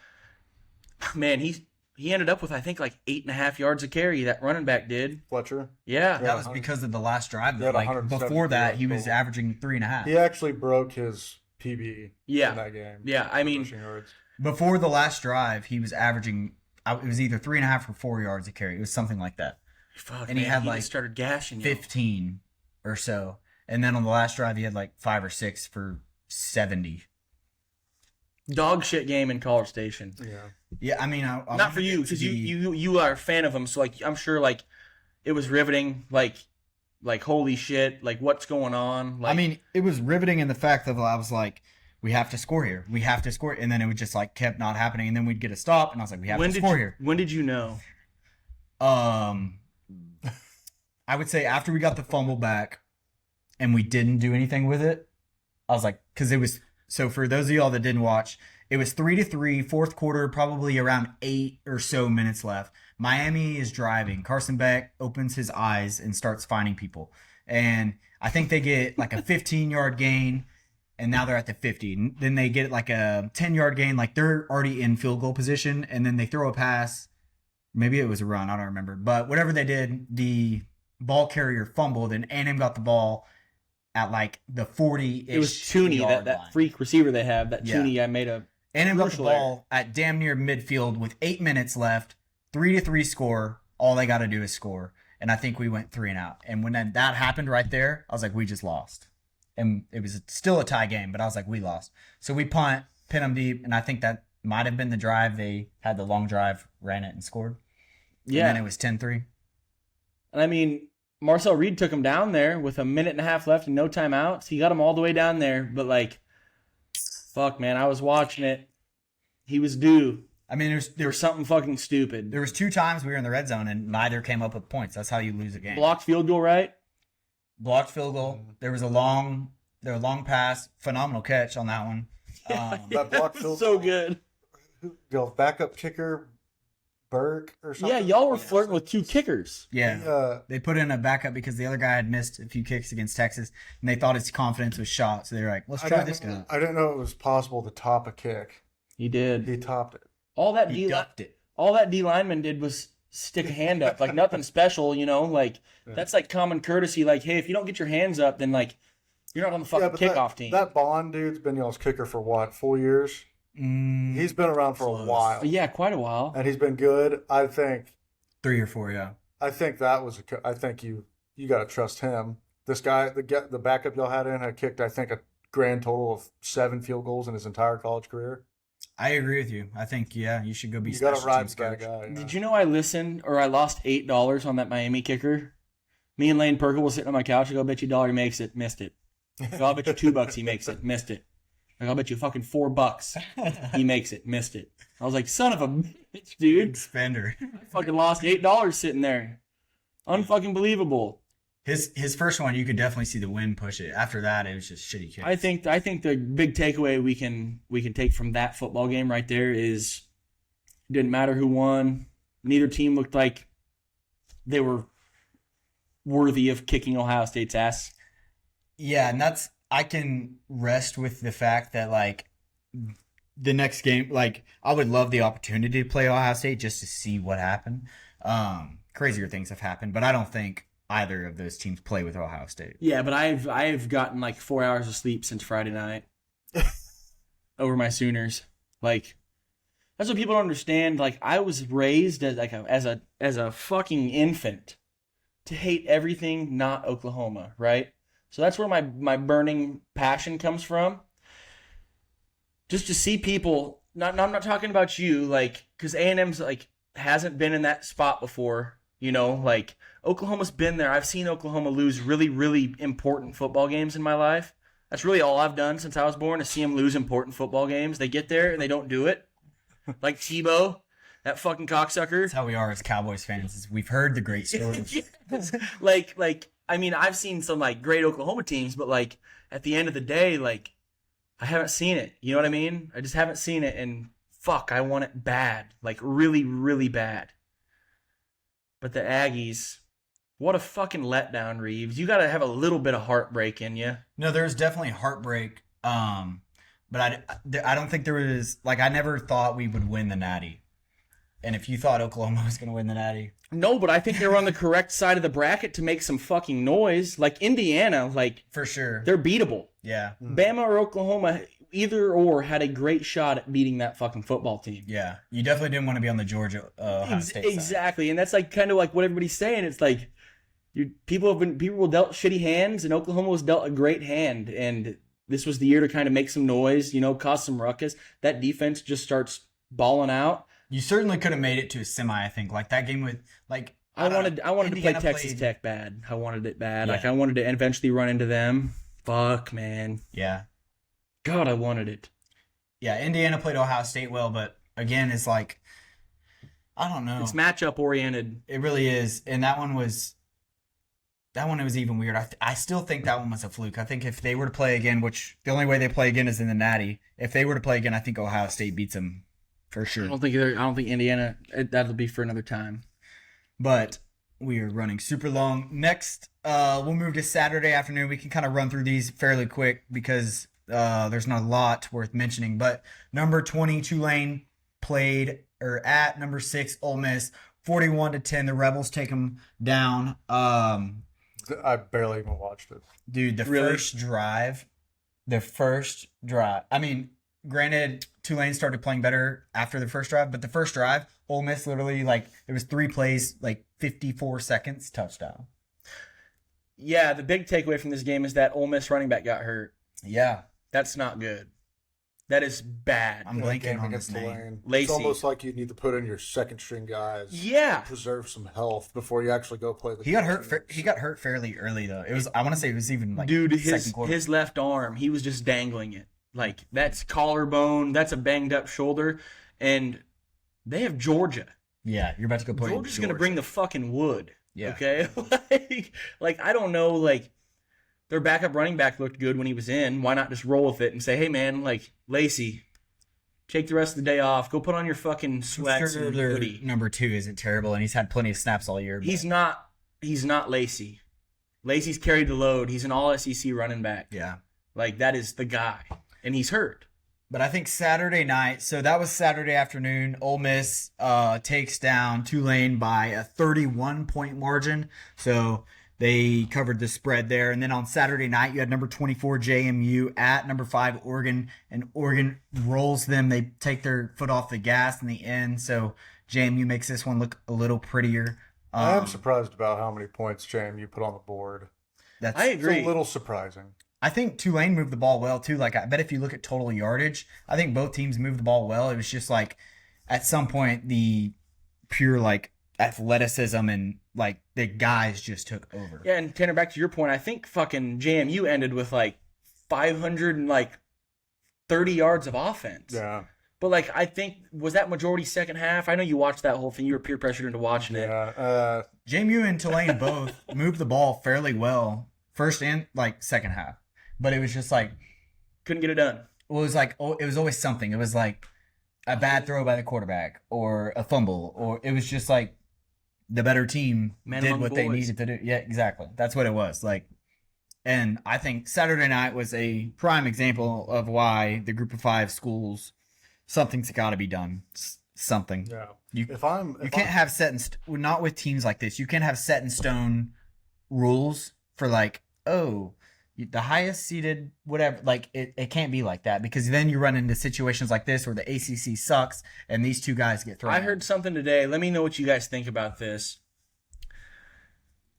Speaker 3: man, he ended up with, I think, 8.5 yards a carry, that running back did.
Speaker 2: Fletcher.
Speaker 3: Yeah.
Speaker 1: That was because of the last drive.
Speaker 2: He had
Speaker 1: Like
Speaker 2: 170
Speaker 1: before that, he was
Speaker 2: total.
Speaker 1: averaging 3.5.
Speaker 2: He actually broke his PB
Speaker 3: Yeah.
Speaker 2: in that game.
Speaker 3: Yeah, I mean,
Speaker 2: Rushing yards.
Speaker 1: Before the last drive, he was averaging. It was either 3.5 or 4 yards a carry. It was something like that.
Speaker 3: fuck,
Speaker 1: And he
Speaker 3: man,
Speaker 1: had,
Speaker 3: just started gashing you.
Speaker 1: 15 or so, and then on the last drive, he had 5 or 6 for 70.
Speaker 3: Dog shit game in College Station.
Speaker 2: Yeah.
Speaker 1: Yeah, I mean,
Speaker 3: Not for you, because you are a fan of him. So I'm sure it was riveting. like, holy shit, like, what's going on? Like,
Speaker 1: I mean, it was riveting in the fact that I was like, we have to score here. We have to score. And then it would just like kept not happening. And then we'd get a stop. And I was like, we have to score here.
Speaker 3: When did you know?
Speaker 1: I would say after we got the fumble back and we didn't do anything with it, I was like, because it was, so for those of y'all that didn't watch, it was 3-3, fourth quarter, probably around 8 or so minutes left. Miami is driving. Carson Beck opens his eyes and starts finding people. And I think they get like a 15-yard gain, and now they're at the 50. And then they get like a 10-yard gain, like they're already in field goal position, and then they throw a pass. Maybe it was a run. I don't remember. But whatever they did, the ball carrier fumbled, and A&M got the ball at like the 40-ish.
Speaker 3: It was Tooney, that
Speaker 1: line.
Speaker 3: freak receiver they have. That
Speaker 1: Yeah.
Speaker 3: Tooney, I made a
Speaker 1: A&M got the
Speaker 3: commercial
Speaker 1: ball at damn near midfield with 8 minutes left. 3-3 score. All they got to do is score. And I think we went 3 and out. And when that happened right there, I was like, we just lost. And it was still a tie game, but I was like, we lost. So we punt, pin them deep, and I think that might have been the drive. They had the long drive, ran it, and scored.
Speaker 3: Yeah.
Speaker 1: And then it was 10-3.
Speaker 3: And I mean, Marcel Reed took him down there with a minute and a half left and no timeouts. He got him all the way down there. But, like, fuck, man, I was watching it. He was due.
Speaker 1: I mean,
Speaker 3: There was something fucking stupid.
Speaker 1: there was 2 times we were in the red zone, and neither came up with points. That's how you lose a game.
Speaker 3: Blocked field goal, right?
Speaker 1: Blocked field goal. There was a long pass. Phenomenal catch on that one.
Speaker 2: That block field
Speaker 3: So
Speaker 2: goal.
Speaker 3: good.
Speaker 2: Backup kicker Burke or something.
Speaker 3: Yeah, y'all were flirting with 2 kickers.
Speaker 1: Yeah. They put in a backup because the other guy had missed a few kicks against Texas, and they thought his confidence was shot. So they were like, let's try this guy.
Speaker 2: I didn't know it was possible to top a kick.
Speaker 3: He did.
Speaker 2: He topped it.
Speaker 3: All that
Speaker 1: He ducked it.
Speaker 3: all that D lineman did was stick a hand up, like nothing special, you know. Like that's like common courtesy. Like, hey, if you don't get your hands up, then like you're not on the fucking kickoff team.
Speaker 2: That Bond dude's been y'all's kicker for what, 4 years? He's been around for a while.
Speaker 3: Yeah, quite a while.
Speaker 2: And he's been good. I think
Speaker 1: 3 or 4, yeah.
Speaker 2: I think that was I think you got to trust him. This guy, the backup y'all had in, had kicked I think a grand total of 7 field goals in his entire college career.
Speaker 1: I agree with you. I think, yeah, you should go be
Speaker 2: You got
Speaker 1: special
Speaker 2: to ride
Speaker 1: teams
Speaker 2: with that
Speaker 1: coach.
Speaker 2: guy. Yeah.
Speaker 3: Did you know I lost $8 on that Miami kicker? Me and Lane Perkle was sitting on my couch. I go, I bet you $1 he makes it, missed it. I go, I'll bet you $2 he makes it, missed it. I go, I'll bet you fucking $4 he makes it, missed it. I was like, son of a bitch, dude.
Speaker 1: Spender.
Speaker 3: I fucking lost $8 sitting there. Unfucking believable.
Speaker 1: His first one, you could definitely see the wind push it. After that, it was just shitty kicks.
Speaker 3: I think the big takeaway we can take from that football game right there is it didn't matter who won. Neither team looked like they were worthy of kicking Ohio State's ass.
Speaker 1: Yeah, and I can rest with the fact that like the next game, like I would love the opportunity to play Ohio State just to see what happened. Crazier things have happened, but I don't think either of those teams play with Ohio State.
Speaker 3: Yeah, but I've gotten like 4 hours of sleep since Friday night over my Sooners. Like that's what people don't understand. Like I was raised as a fucking infant to hate everything not Oklahoma, right? So that's where my burning passion comes from. Just to see people. I'm not talking about you, like because A&M's like hasn't been in that spot before. You know, like Oklahoma's been there. I've seen Oklahoma lose really, really important football games in my life. That's really all I've done since I was born, to see them lose important football games. They get there and they don't do it. Like Tebow, that fucking cocksucker.
Speaker 1: That's how we are as Cowboys fans. Is we've heard the great stories.
Speaker 3: Yes. Like I mean, I've seen some like great Oklahoma teams, but like at the end of the day, like I haven't seen it. You know what I mean? I just haven't seen it, and fuck, I want it bad, like really, really bad. But the Aggies, what a fucking letdown, Reeves. You got to have a little bit of heartbreak in you.
Speaker 1: No, there's definitely heartbreak. But I don't think there was, like, I never thought we would win the Natty. And if you thought Oklahoma was going to win the Natty.
Speaker 3: No, but I think they were on the correct side of the bracket to make some fucking noise. Like Indiana, like
Speaker 1: For sure.
Speaker 3: they're beatable.
Speaker 1: Yeah.
Speaker 3: Bama or Oklahoma, either or had a great shot at beating that fucking football team.
Speaker 1: Yeah. You definitely didn't want to be on the Georgia Ohio State side.
Speaker 3: Exactly, and that's like kind of like what everybody's saying. It's like people were dealt shitty hands, and Oklahoma was dealt a great hand, and this was the year to kind of make some noise, you know, cause some ruckus. That defense just starts balling out.
Speaker 1: You certainly could have made it to a semi, I think. Like that game with, like,
Speaker 3: I wanted to play
Speaker 1: Indiana
Speaker 3: Texas
Speaker 1: played-
Speaker 3: Tech bad. I wanted it bad.
Speaker 1: Yeah.
Speaker 3: Like, I wanted to eventually run into them. Fuck, man.
Speaker 1: Yeah.
Speaker 3: God, I wanted it.
Speaker 1: Yeah, Indiana played Ohio State well, but again, it's like, I don't know.
Speaker 3: It's matchup oriented.
Speaker 1: It really is. And that one was even weird. I still think that one was a fluke. I think if they were to play again, which the only way they play again is in the Natty, if they were to play again, I think Ohio State beats them for sure.
Speaker 3: I don't think Indiana. That'll be for another time.
Speaker 1: But we are running super long. Next, we'll move to Saturday afternoon. We can kind of run through these fairly quick because there's not a lot worth mentioning. But number 20 Tulane played at number 6 Ole Miss, 41-10. The Rebels take them down.
Speaker 2: I barely even watched it.
Speaker 1: Dude, the first drive. I mean, granted, Tulane started playing better after the first drive, but the first drive, Ole Miss literally, like, it was 3 plays, like 54 seconds, touchdown.
Speaker 3: Yeah, the big takeaway from this game is that Ole Miss running back got hurt.
Speaker 1: Yeah.
Speaker 3: That's not good. That is bad.
Speaker 1: I'm blanking on his name.
Speaker 2: Tulane.
Speaker 3: Lacey.
Speaker 2: It's almost like you need to put in your second string guys.
Speaker 3: Yeah.
Speaker 2: To preserve some health before you actually go play the
Speaker 1: He got hurt fairly early though. It was, I want to say it was even like
Speaker 3: Dude,
Speaker 1: second quarter.
Speaker 3: his left arm, he was just dangling it. Like, that's collarbone, that's a banged up shoulder, and they have Georgia.
Speaker 1: Yeah, you're about to go play.
Speaker 3: Georgia's going to bring the fucking wood.
Speaker 1: Yeah.
Speaker 3: Okay? like, I don't know, like, their backup running back looked good when he was in. Why not just roll with it and say, hey, man, like, Lacey, take the rest of the day off. Go put on your fucking sweats and
Speaker 1: their
Speaker 3: hoodie.
Speaker 1: number 2 isn't terrible, and he's had plenty of snaps all year. But
Speaker 3: He's not Lacey. Lacey's carried the load. He's an all-SEC running back.
Speaker 1: yeah.
Speaker 3: Like, that is the guy. And he's hurt.
Speaker 1: But I think Saturday night, so that was Saturday afternoon, Ole Miss takes down Tulane by a 31-point margin. So they covered the spread there. And then on Saturday night, you had number 24 JMU at number 5 Oregon, and Oregon rolls them. They take their foot off the gas in the end. So JMU makes this one look a little prettier.
Speaker 2: I am surprised about how many points JMU put on the board.
Speaker 3: I agree.
Speaker 2: It's a little surprising.
Speaker 1: I think Tulane moved the ball well too. Like, I bet if you look at total yardage, I think both teams moved the ball well. It was just like at some point the pure like athleticism and like the guys just took over.
Speaker 3: Yeah, and Tanner, back to your point, I think fucking JMU ended with like 530 yards of offense.
Speaker 2: Yeah.
Speaker 3: But like, I think, was that majority second half? I know you watched that whole thing. You were peer pressured into watching it.
Speaker 2: Yeah.
Speaker 1: JMU and Tulane both moved the ball fairly well, first and like second half. But it was just like,
Speaker 3: Couldn't get it done.
Speaker 1: it was like, oh, it was always something. It was like a bad throw by the quarterback or a fumble, or it was just like the better team
Speaker 3: Man
Speaker 1: did
Speaker 3: among
Speaker 1: what they
Speaker 3: boys.
Speaker 1: needed to do. Yeah, exactly. That's what it was. Like, and I think Saturday night was a prime example of why the group of 5 schools, something's got to be done. Something.
Speaker 2: Yeah.
Speaker 1: You
Speaker 2: If
Speaker 1: can't have set in not with teams like this. You can't have set in stone rules for like, oh, the highest seeded whatever. Like it can't be like that, because then you run into situations like this where the ACC sucks and these two guys get thrown.
Speaker 3: I heard something today. Let me know what you guys think about this.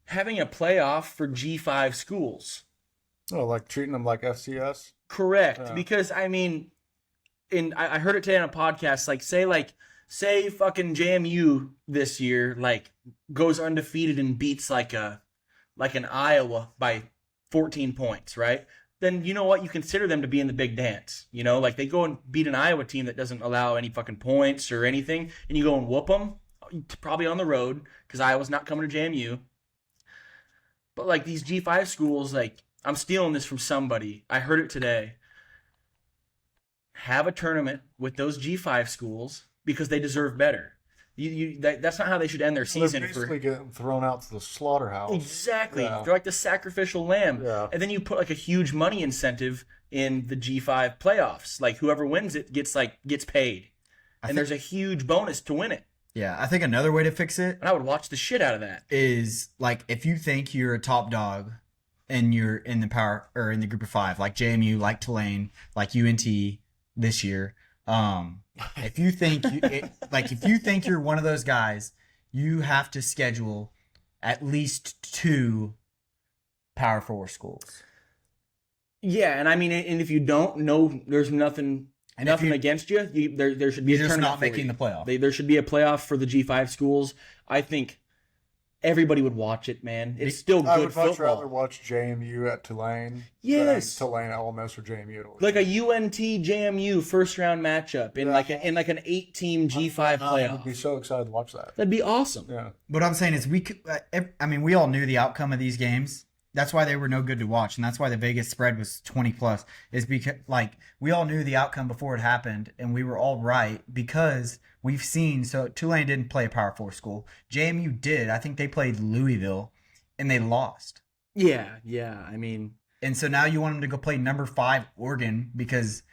Speaker 3: Having a playoff for G5 schools.
Speaker 2: Oh, like treating them like FCS?
Speaker 3: Correct.
Speaker 2: Yeah.
Speaker 3: Because, I mean, I heard it today on a podcast, say fucking JMU this year, like, goes undefeated and beats like an Iowa by 14 points, right? Then you know what? You consider them to be in the big dance. You know, like they go and beat an Iowa team that doesn't allow any fucking points or anything, and you go and whoop them, probably on the road, because Iowa's not coming to JMU. But like these G5 schools, like, I'm stealing this from somebody. I heard it today. Have a tournament with those G5 schools because they deserve better. That's not how they should end their season.
Speaker 2: They're basically getting thrown out to the slaughterhouse.
Speaker 3: Exactly.
Speaker 2: Yeah.
Speaker 3: They're like the sacrificial lamb.
Speaker 2: Yeah.
Speaker 3: And then you put like a huge money incentive in the G5 playoffs. Like whoever wins it gets paid. And there's a huge bonus to win it.
Speaker 1: Yeah, I think another way to fix it
Speaker 3: And I would watch the shit out of that.
Speaker 1: is like if you think you're a top dog and you're in the power or in the group of 5, like JMU, like Tulane, like UNT this year. If you think if you think you're one of those guys, you have to schedule at least 2 Power 4 schools.
Speaker 3: Yeah, and I mean, and if you don't know, there's nothing against you. There should be
Speaker 1: You're
Speaker 3: a
Speaker 1: just
Speaker 3: tournament
Speaker 1: not
Speaker 3: for
Speaker 1: making
Speaker 3: you.
Speaker 1: the playoff.
Speaker 3: There should be a playoff for the G5 schools. I think everybody would watch it, man. It's still
Speaker 2: I
Speaker 3: good
Speaker 2: would much
Speaker 3: football.
Speaker 2: rather watch JMU at Tulane
Speaker 3: Yes.
Speaker 2: than Tulane at Ole Miss or JMU at Ole
Speaker 3: Like
Speaker 2: Miss.
Speaker 3: a UNT JMU first round matchup in
Speaker 2: Yeah.
Speaker 3: like an 8-team G5
Speaker 2: I would be
Speaker 3: playoff.
Speaker 2: so excited to watch that.
Speaker 3: That'd be awesome.
Speaker 2: Yeah.
Speaker 1: What I'm saying is, we all knew the outcome of these games. That's why they were no good to watch, and that's why the Vegas spread was 20 plus. Is because we all knew the outcome before it happened, and we were all right because we've seen. So Tulane didn't play a Power 4 school. JMU did. I think they played Louisville, and they lost.
Speaker 3: Yeah. I mean,
Speaker 1: And so now you want them to go play number 5 Oregon because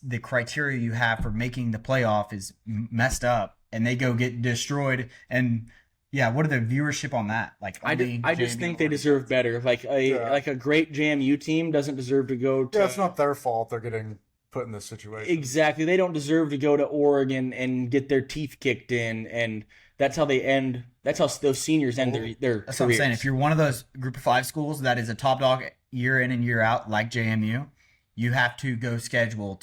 Speaker 1: the criteria you have for making the playoff is messed up, and they go get destroyed. And yeah, what are the viewership on that?
Speaker 3: I just
Speaker 1: JMU
Speaker 3: think they
Speaker 1: Oregon.
Speaker 3: deserve better. Like a great JMU team doesn't deserve to go to.
Speaker 2: Yeah, it's not their fault they're getting put in this situation.
Speaker 3: Exactly. They don't deserve to go to Oregon and get their teeth kicked in, and that's how they end. That's how those seniors end their
Speaker 1: That's what I'm
Speaker 3: careers.
Speaker 1: saying. If you're one of those group of 5 schools that is a top dog year in and year out, like JMU, you have to go schedule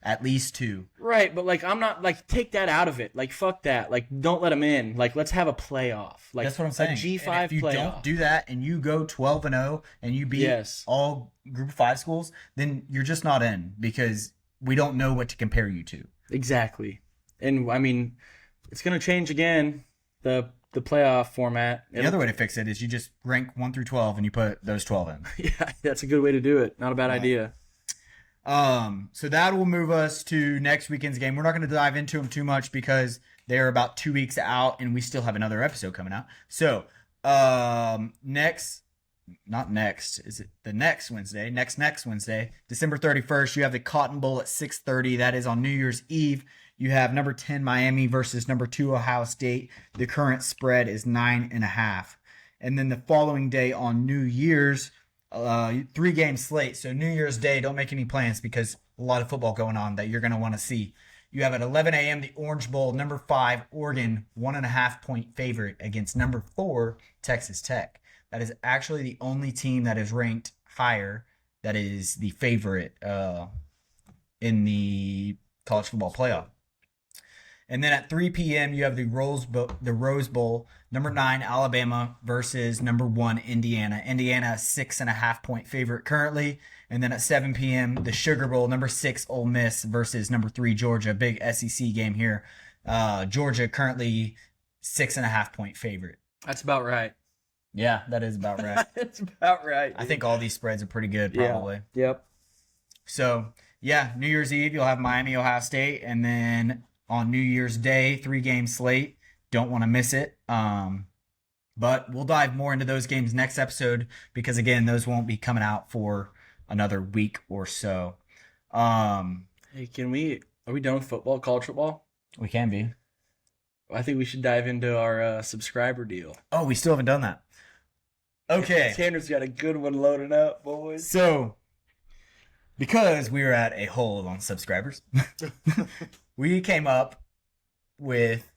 Speaker 1: at least 2.
Speaker 3: Right, but I'm not take that out of it. Fuck that. Don't let them in. Let's have a playoff.
Speaker 1: That's what I'm saying.
Speaker 3: A G5
Speaker 1: And if you
Speaker 3: playoff.
Speaker 1: don't do that and you go 12-0 and you beat
Speaker 3: Yes.
Speaker 1: all group of 5 schools, then you're just not in because we don't know what to compare you to.
Speaker 3: Exactly. And I mean, it's gonna change again. The playoff format.
Speaker 1: The other way to fix it is you just rank 1 through 12 and you put those 12 in.
Speaker 3: Yeah, that's a good way to do it. Not a bad idea.
Speaker 1: So that will move us to next weekend's game. We're not going to dive into them too much because they're about 2 weeks out and we still have another episode coming out. So, next Wednesday, December 31st, you have the Cotton Bowl at 6:30. That is on New Year's Eve. You have number 10 Miami versus number 2 Ohio State. The current spread is 9.5. And then the following day on New Year's, 3-game slate. So New Year's Day, don't make any plans because a lot of football going on that you're going to want to see. You have at 11 a.m. the Orange Bowl, number 5 Oregon, 1.5 point favorite against number 4 Texas Tech. That is actually the only team that is ranked higher. That is the favorite in the college football playoff. And then at 3 p.m., you have the Rose Bowl, number 9 Alabama versus number 1 Indiana. Indiana, 6.5 point favorite currently. And then at 7 p.m., the Sugar Bowl, number 6 Ole Miss versus number 3 Georgia. Big SEC game here. Georgia currently 6.5 point favorite.
Speaker 3: That's about right.
Speaker 1: Yeah, that is about right.
Speaker 3: That's about right.
Speaker 1: I think all these spreads are pretty good, probably.
Speaker 3: Yeah. Yep.
Speaker 1: So, yeah, New Year's Eve, you'll have Miami, Ohio State, and then on New Year's Day, 3-game slate. Don't want to miss it. But we'll dive more into those games next episode because, again, those won't be coming out for another week or so.
Speaker 3: Hey, are we done with football, college football?
Speaker 1: We can be.
Speaker 3: I think we should dive into our subscriber deal.
Speaker 1: Oh, we still haven't done that. Okay.
Speaker 3: Tanner's got a good one loading up, boys.
Speaker 1: So, because we were at a hole on subscribers, we came up with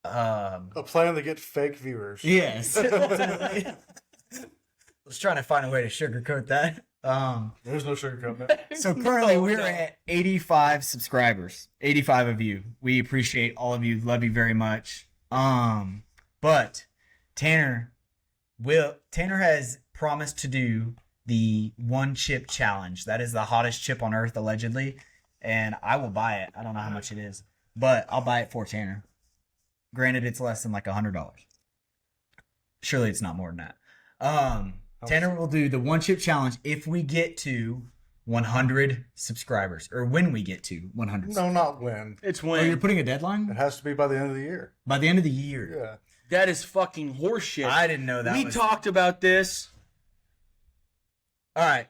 Speaker 2: A plan to get fake viewers.
Speaker 1: yes. I was trying to find a way to sugarcoat that.
Speaker 2: There's no sugarcoating it.
Speaker 1: So currently we're at 85 subscribers. 85 of you. We appreciate all of you. Love you very much. But Tanner has promised to do the 1-chip challenge. That is the hottest chip on earth, allegedly. And I will buy it. I don't know how much it is, but I'll buy it for Tanner. Granted, it's less than like $100. Surely it's not more than that. Tanner will do the 1-chip challenge if we get to 100 subscribers, or when we get to 100.
Speaker 2: No, not when.
Speaker 3: It's
Speaker 1: Oh, you're
Speaker 3: when.
Speaker 1: putting a
Speaker 2: It
Speaker 1: deadline
Speaker 2: has to be by the end of the year.
Speaker 1: by the end of the year.
Speaker 2: Yeah.
Speaker 3: That is fucking horseshit.
Speaker 1: I didn't know that.
Speaker 3: We
Speaker 1: was...
Speaker 3: talked about this.
Speaker 1: All right.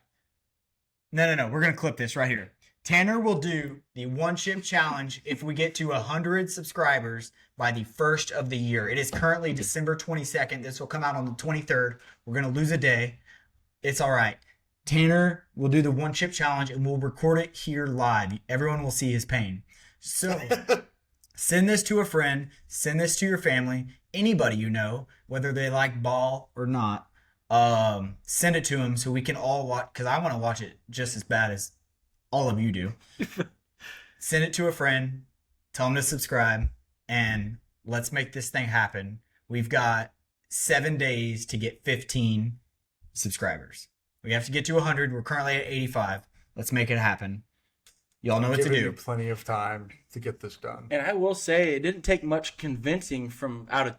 Speaker 1: No. We're gonna clip this right here. Tanner will do the 1-chip challenge if we get to 100 subscribers by the 1st of the year. It is currently December 22nd. This will come out on the 23rd. We're going to lose a day. It's all right. Tanner will do the 1-chip challenge and we'll record it here live. Everyone will see his pain. So send this to a friend. Send this to your family. Anybody you know, whether they like ball or not. Send it to them so we can all watch, because I want to watch it just as bad as all of you do. Send it to a friend, tell them to subscribe, and let's make this thing happen. We've got 7 days to get 15 subscribers. We have to get to 100. We're currently at 85. Let's make it happen. Y'all know what to
Speaker 2: Giving
Speaker 1: do.
Speaker 2: you plenty of time to get this done.
Speaker 3: And I will say, it didn't take much convincing from out of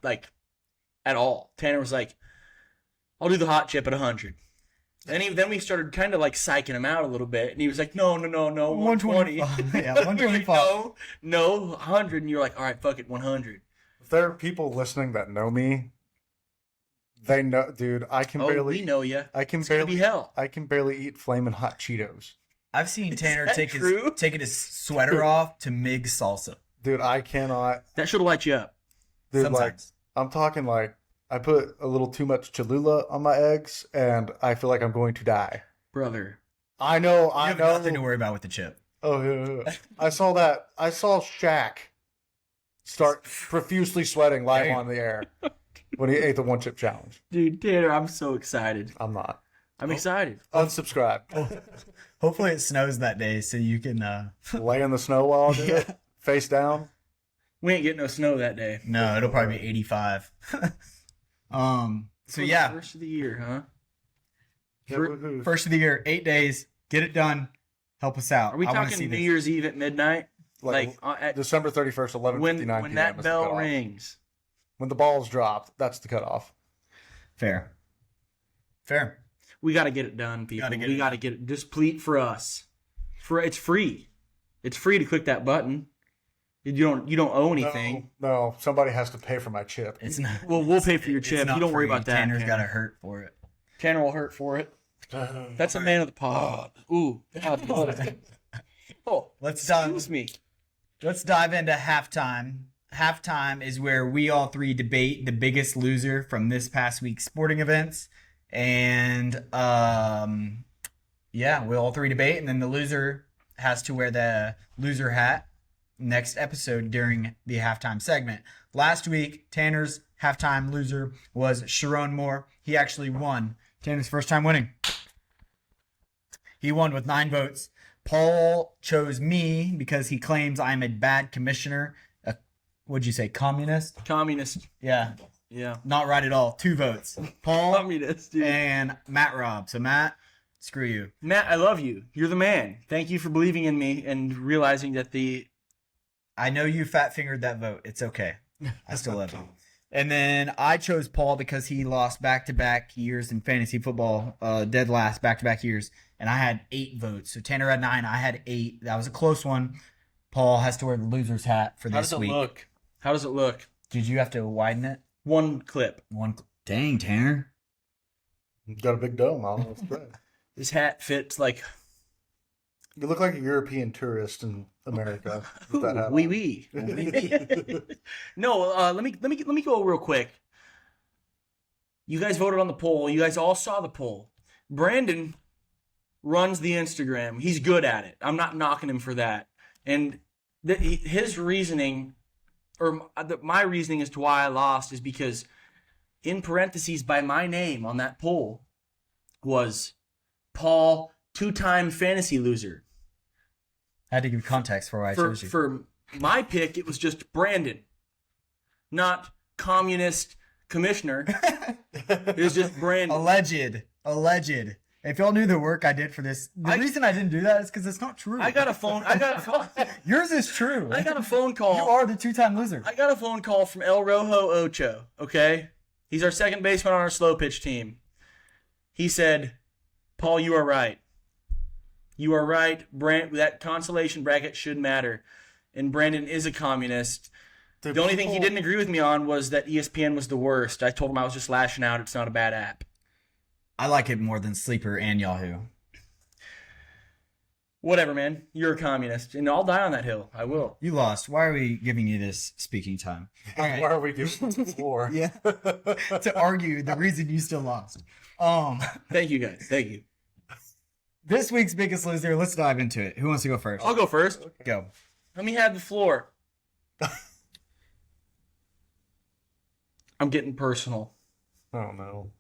Speaker 3: at all. Tanner was like, "I'll do the hot chip at 100." And then we started kind of psyching him out a little bit, and he was like, "No, 120."
Speaker 1: 125. Yeah, 125.
Speaker 3: No, 100. And you're like, "All right, fuck it, 100."
Speaker 2: If there are people listening that know me, they know, dude. I can barely.
Speaker 3: We know you.
Speaker 2: I can
Speaker 3: It's gonna be hell.
Speaker 2: I can barely eat flaming hot Cheetos,
Speaker 1: I've seen Tanner
Speaker 3: that
Speaker 1: taking his sweater off to MIG salsa.
Speaker 2: dude. I cannot.
Speaker 3: That should light you up,
Speaker 2: Dude,
Speaker 1: Sometimes.
Speaker 2: I'm talking I put a little too much Cholula on my eggs, and I feel like I'm going to die.
Speaker 3: brother.
Speaker 2: I know.
Speaker 1: You
Speaker 2: I
Speaker 1: have
Speaker 2: know.
Speaker 1: nothing to worry about with the chip.
Speaker 2: Oh yeah. I saw that. I saw Shaq start profusely sweating live
Speaker 1: Damn.
Speaker 2: on the air when he ate the one chip challenge.
Speaker 3: Dude, Tanner, I'm so excited.
Speaker 2: I'm not.
Speaker 3: I'm excited.
Speaker 2: Unsubscribe.
Speaker 1: Hopefully it snows that day so you can.
Speaker 2: Lay in the snow while I do it. Face down.
Speaker 3: We ain't getting no snow that day.
Speaker 1: No, it'll probably be 85. So yeah,
Speaker 3: First of the year, huh?
Speaker 2: Yeah, woohoo.
Speaker 1: first of the year, 8 days, get it done. Help us out.
Speaker 3: Are we
Speaker 1: I wanna
Speaker 3: talking
Speaker 1: see
Speaker 3: New
Speaker 1: this.
Speaker 3: Year's Eve at midnight? At
Speaker 2: December 31st, 11:59
Speaker 3: when
Speaker 2: p.m.
Speaker 3: that
Speaker 2: is the
Speaker 3: bell
Speaker 2: cutoff.
Speaker 3: rings.
Speaker 2: When the ball's dropped, that's the cutoff.
Speaker 1: Fair.
Speaker 3: We got to get it done, people.
Speaker 1: Gotta get
Speaker 3: We
Speaker 1: it
Speaker 3: got to get it. Just pleat for us. It's free. It's free to click that button. You don't owe anything.
Speaker 2: No, somebody has to pay for my chip.
Speaker 1: It's not.
Speaker 3: Well, we'll pay for your
Speaker 1: it's
Speaker 3: chip.
Speaker 1: not
Speaker 3: You don't worry
Speaker 1: free.
Speaker 3: about that.
Speaker 1: Tanner's
Speaker 3: Tanner.
Speaker 1: got to hurt for it.
Speaker 3: Tanner will hurt for it. That's a man of the pod. Ooh. God. Oh,
Speaker 1: Let's
Speaker 3: excuse me.
Speaker 1: Let's dive into halftime. Halftime is where we all three debate the biggest loser from this past week's sporting events. And yeah, we all three debate, and then the loser has to wear the loser hat next episode during the halftime segment. Last week, Tanner's halftime loser was Sharon Moore. He actually won. Tanner's first time winning. He won with 9 votes. Paul chose me because he claims I'm a bad commissioner. What'd you say, communist?
Speaker 3: Communist.
Speaker 1: Yeah,
Speaker 3: Yeah.
Speaker 1: not right at all. 2 votes. Paul
Speaker 3: Communist, dude.
Speaker 1: and Matt Robb. So Matt, screw you.
Speaker 3: Matt, I love you. You're the man. Thank you for believing in me and realizing that
Speaker 1: I know you fat fingered that vote. It's okay. I still love you. And then I chose Paul because he lost back-to-back years in fantasy football, dead last back-to-back years, and I had 8 votes. So Tanner had 9, I had 8. That was a close one. Paul has to wear the loser's hat for
Speaker 3: How
Speaker 1: this
Speaker 3: does it
Speaker 1: week.
Speaker 3: look? How does it look?
Speaker 1: Did you have to widen it?
Speaker 3: One clip.
Speaker 1: Dang, Tanner.
Speaker 2: You got a big dome on it. That's great.
Speaker 3: This hat fits like
Speaker 2: You look like a European tourist in America. with that hat on.
Speaker 3: wee wee. No, let me go real quick. You guys voted on the poll. You guys all saw the poll. Brandon runs the Instagram. He's good at it. I'm not knocking him for that. And his reasoning, or my reasoning as to why I lost, is because in parentheses by my name on that poll was Paul, 2-time fantasy loser.
Speaker 1: I had to give context for why I chose you.
Speaker 3: For my pick, it was just Brandon, not communist commissioner. It was just Brandon.
Speaker 1: Alleged. If y'all knew the work I did for this, the reason I didn't do that is because it's not true.
Speaker 3: I got a phone.
Speaker 1: Yours is true.
Speaker 3: I got a phone call.
Speaker 1: You are the 2-time loser.
Speaker 3: I got a phone call from El Rojo Ocho. Okay, he's our second baseman on our slow pitch team. He said, "Paul, you are right. You are right. That consolation bracket should matter, and Brandon is a communist."
Speaker 2: Dude,
Speaker 3: The only thing he didn't agree with me on was that ESPN was the worst. I told him I was just lashing out. It's not a bad app.
Speaker 1: I like it more than Sleeper and Yahoo.
Speaker 3: Whatever, man. You're a communist, and I'll die on that hill. I will.
Speaker 1: You lost. Why are we giving you this speaking time?
Speaker 2: Why are we doing the floor?
Speaker 1: Yeah. To argue the reason you still lost.
Speaker 3: Thank you, guys. Thank you.
Speaker 1: This week's biggest loser. Let's dive into it. Who wants to go first?
Speaker 3: I'll go first.
Speaker 1: Go.
Speaker 3: Let me have the floor. I'm getting personal.
Speaker 2: Oh no.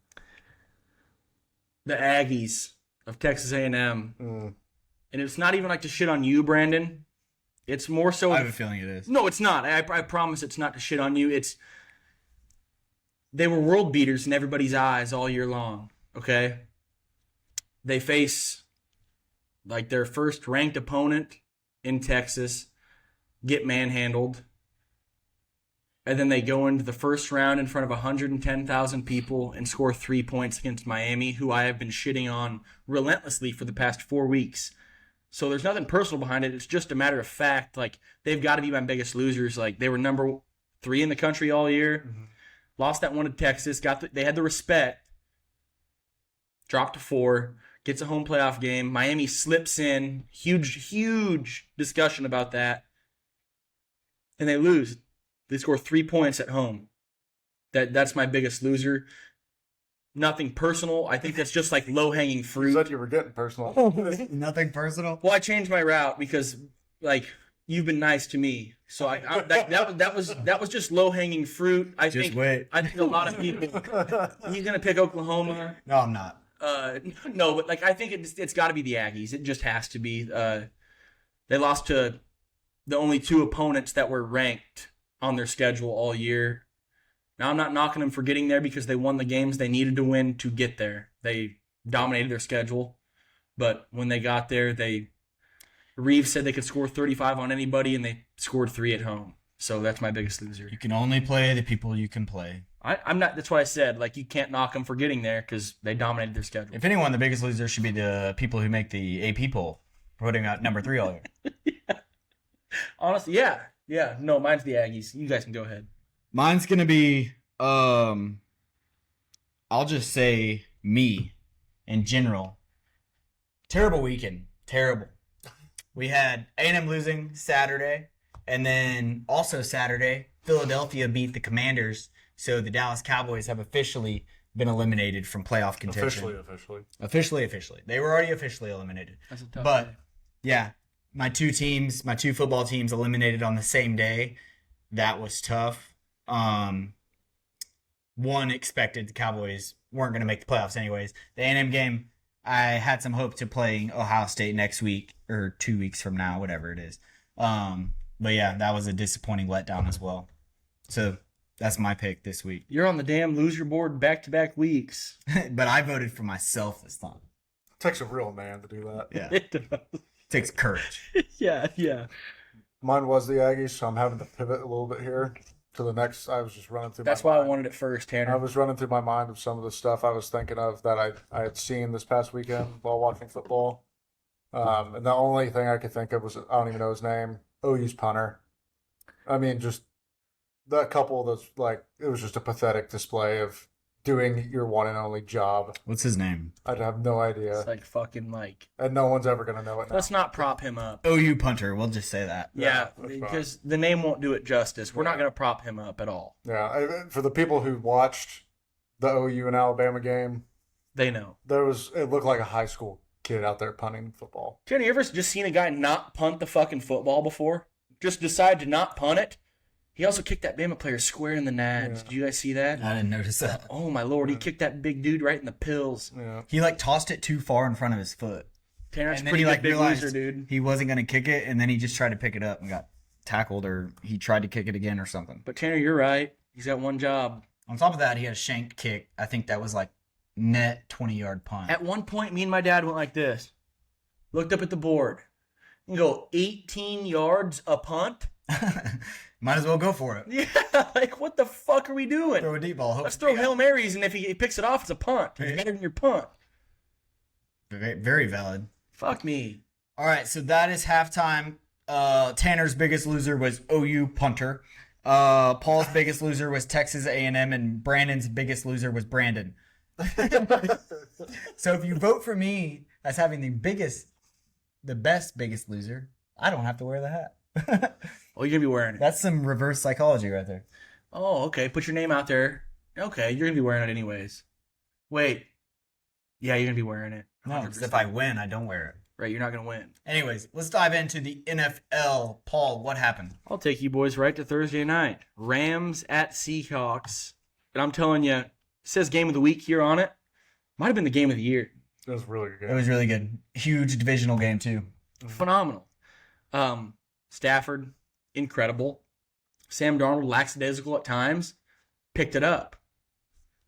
Speaker 3: The Aggies of Texas A&M.
Speaker 2: Mm.
Speaker 3: And it's not even like to shit on you, Brandon. It's more so...
Speaker 1: I have a feeling it is.
Speaker 3: No, it's not. I promise it's not to shit on you. It's they were world beaters in everybody's eyes all year long, okay? They face, like, their first ranked opponent in Texas, get manhandled, and then they go into the first round in front of 110,000 people and score 3 points against Miami, who I have been shitting on relentlessly for the past 4 weeks. So there's nothing personal behind it. It's just a matter of fact. Like, they've got to be my biggest losers. Like, they were number 3 in the country all year. Mm-hmm. Lost that one to Texas. They had the respect. Dropped to 4. Gets a home playoff game. Miami slips in. Huge discussion about that. And they lose. They score 3 points at home. That's my biggest loser. Nothing personal. I think that's just like low-hanging fruit.
Speaker 2: You said you were getting personal.
Speaker 1: Nothing personal?
Speaker 3: Well, I changed my route because, like, you've been nice to me. So that was just low-hanging fruit. I think a lot of people. He's gonna pick Oklahoma.
Speaker 1: No, I'm not.
Speaker 3: No, but like I think it's got to be the Aggies. It just has to be. They lost to the only 2 opponents that were ranked on their schedule all year. Now, I'm not knocking them for getting there because they won the games they needed to win to get there. They dominated their schedule. But when they got there, Reeves said they could score 35 on anybody, and they scored 3 at home. So that's my biggest loser.
Speaker 1: You can only play the people you can play.
Speaker 3: I'm not. That's why I said, like, you can't knock them for getting there because they dominated their schedule.
Speaker 1: If anyone, the biggest loser should be the people who make the AP poll, putting out number 3 all year.
Speaker 3: Yeah. Honestly, yeah. Yeah, no, mine's the Aggies. You guys can go ahead.
Speaker 1: Mine's going to be, I'll just say me in general. Terrible weekend. Terrible. We had A&M losing Saturday, and then also Saturday, Philadelphia beat the Commanders, so the Dallas Cowboys have officially been eliminated from playoff contention. Officially. They were already officially eliminated.
Speaker 3: That's a tough
Speaker 1: But,
Speaker 3: day.
Speaker 1: yeah, my 2 football teams eliminated on the same day. That was tough. One expected the Cowboys weren't going to make the playoffs anyways. The A&M game, I had some hope to playing Ohio State next week or 2 weeks from now, whatever it is. But yeah, that was a disappointing letdown as well. So that's my pick this week.
Speaker 3: You're on the damn loser board back-to-back weeks.
Speaker 1: But I voted for myself this time.
Speaker 2: It takes a real man to do that.
Speaker 1: Yeah.
Speaker 3: It does.
Speaker 1: Takes courage.
Speaker 3: Yeah.
Speaker 2: Mine was the Aggies, so I'm having to pivot a little bit here to the next. I was just running through.
Speaker 3: That's why I wanted it first, Tanner.
Speaker 2: I was running through my mind of some of the stuff I was thinking of that I had seen this past weekend while watching football. And the only thing I could think of was, I don't even know his name, OU's punter. I mean, just that couple that's like, it was just a pathetic display of doing your one and only job.
Speaker 1: What's his name?
Speaker 2: I'd have no idea.
Speaker 3: It's like fucking like.
Speaker 2: And no one's ever going to know it now.
Speaker 3: Let's not prop him up.
Speaker 1: OU punter. We'll just say that.
Speaker 3: Yeah,
Speaker 2: that's
Speaker 3: because the name won't do it justice. We're not going to prop him up at all.
Speaker 2: Yeah, for the people who watched the OU and Alabama game,
Speaker 3: They know.
Speaker 2: it looked like a high school kid out there punting football.
Speaker 3: Tanner, you ever just seen a guy not punt the fucking football before? Just decide to not punt it? He also kicked that Bama player square in the nads.
Speaker 2: Yeah.
Speaker 3: Did you guys see that?
Speaker 1: I didn't notice that.
Speaker 3: Oh, my Lord. He kicked that big dude right in the pills.
Speaker 2: Yeah.
Speaker 1: He tossed it too far in front of his foot.
Speaker 3: Tanner, that's
Speaker 1: And
Speaker 3: a
Speaker 1: then
Speaker 3: pretty
Speaker 1: he
Speaker 3: good big
Speaker 1: realized
Speaker 3: loser, dude.
Speaker 1: he wasn't going to kick it, and then he just tried to pick it up and got tackled, or he tried to kick it again or something.
Speaker 3: But Tanner, you're right. He's got one job.
Speaker 1: On top of that, he had a shank kick. I think that was net 20-yard punt.
Speaker 3: At one point, me and my dad went like this. Looked up at the board. And go, 18 yards a punt?
Speaker 1: Might as well go for it.
Speaker 3: Yeah, like what the fuck are we doing?
Speaker 1: Throw a deep ball.
Speaker 3: Let's throw Hail Marys, and if he picks it off, it's a punt. It's better than your punt.
Speaker 1: Very, very valid.
Speaker 3: Fuck me.
Speaker 1: All right, so that is halftime. Tanner's biggest loser was OU punter. Paul's biggest loser was Texas A&M, and Brandon's biggest loser was Brandon. So if you vote for me as having the biggest loser, I don't have to wear the hat.
Speaker 3: Oh, you're going to be wearing it.
Speaker 1: That's some reverse psychology right there.
Speaker 3: Oh, okay. Put your name out there. Okay, you're going to be wearing it anyways. Wait. Yeah, you're going to be wearing it.
Speaker 1: No, because if I win, I don't wear it.
Speaker 3: Right, you're not going to win.
Speaker 1: Anyways, let's dive into the NFL. Paul, what happened?
Speaker 3: I'll take you boys right to Thursday night. Rams at Seahawks. And I'm telling you, it says game of the week here on it. Might have been the game of the year.
Speaker 2: It was really good.
Speaker 1: It was really good. Huge divisional game, too.
Speaker 3: Phenomenal. Stafford, incredible. Sam Darnold, lackadaisical at times, picked it up.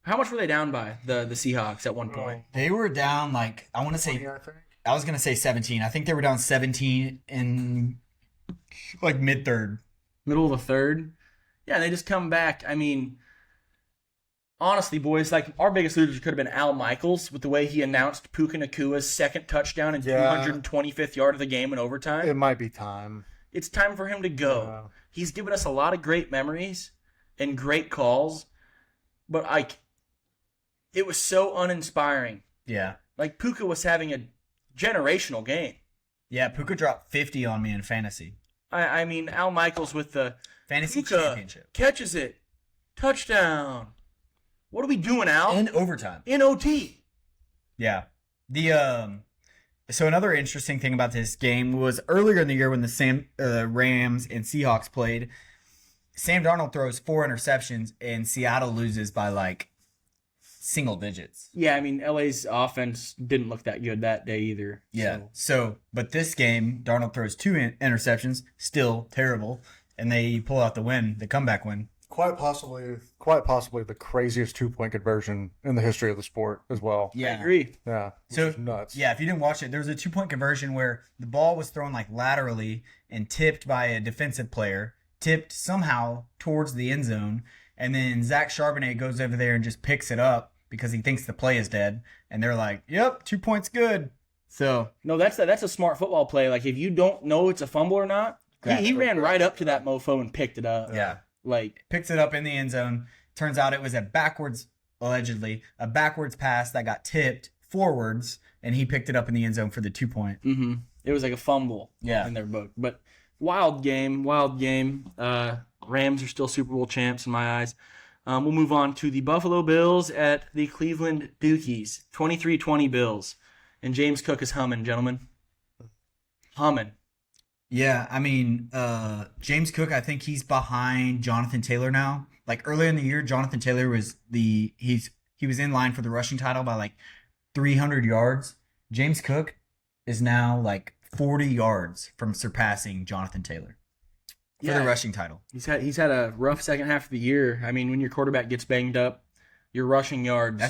Speaker 3: How much were they down by, the Seahawks at one point?
Speaker 1: They were down like, I want to say,
Speaker 2: 20, I think.
Speaker 1: I was going to say 17. I think they were down 17 in like mid-third.
Speaker 3: Middle of the third? Yeah, they just come back. I mean, honestly, boys, like our biggest loser could have been Al Michaels with the way he announced Puka Nakua's second touchdown and 225th yard of the game in overtime.
Speaker 2: It might be time.
Speaker 3: It's time for him to go.
Speaker 2: Yeah.
Speaker 3: He's given us a lot of great memories and great calls, but it was so uninspiring.
Speaker 1: Yeah.
Speaker 3: Like Puka was having a generational game.
Speaker 1: Yeah, Puka dropped 50 on me in fantasy.
Speaker 3: I mean, Al Michaels with the
Speaker 1: Fantasy
Speaker 3: Puka
Speaker 1: Championship.
Speaker 3: catches it. Touchdown. What are we doing, Al?
Speaker 1: In overtime.
Speaker 3: In OT.
Speaker 1: Yeah. So another interesting thing about this game was earlier in the year when the Rams and Seahawks played, Sam Darnold throws 4 interceptions and Seattle loses by like single digits.
Speaker 3: Yeah, I mean, LA's offense didn't look that good that day either.
Speaker 1: Yeah. So, but this game, Darnold throws 2 interceptions, still terrible, and they pull out the win, the comeback win.
Speaker 2: Quite possibly the craziest 2-point conversion in the history of the sport as well.
Speaker 3: I agree.
Speaker 2: Yeah.
Speaker 1: So
Speaker 2: Nuts.
Speaker 1: Yeah, if you didn't watch it, there was a 2-point conversion where the ball was thrown like laterally and tipped by a defensive player, tipped somehow towards the end zone, and then Zach Charbonnet goes over there and just picks it up because he thinks the play is dead, and they're like, "Yep, 2 points good." So
Speaker 3: No, that's a smart football play. Like if you don't know it's a fumble or not, he ran right up to that mofo and picked it up.
Speaker 1: yeah,
Speaker 3: Like
Speaker 1: picks it up in the end zone. Turns out it was allegedly a backwards pass that got tipped forwards, and he picked it up in the end zone for the 2-point.
Speaker 3: it was like a fumble.
Speaker 1: Yeah.
Speaker 3: In their book, but wild game. Rams are still Super Bowl champs in my eyes. We'll move on to the Buffalo Bills at the Cleveland Dukies. 23-20 Bills. And James Cook is humming, gentlemen. Humming.
Speaker 1: Yeah, I mean, James Cook, I think he's behind Jonathan Taylor now. Like earlier in the year, Jonathan Taylor was he was in line for the rushing title by like 300 yards. James Cook is now like 40 yards from surpassing Jonathan Taylor for the rushing title.
Speaker 3: He's had a rough second half of the year. I mean, when your quarterback gets banged up, your rushing yards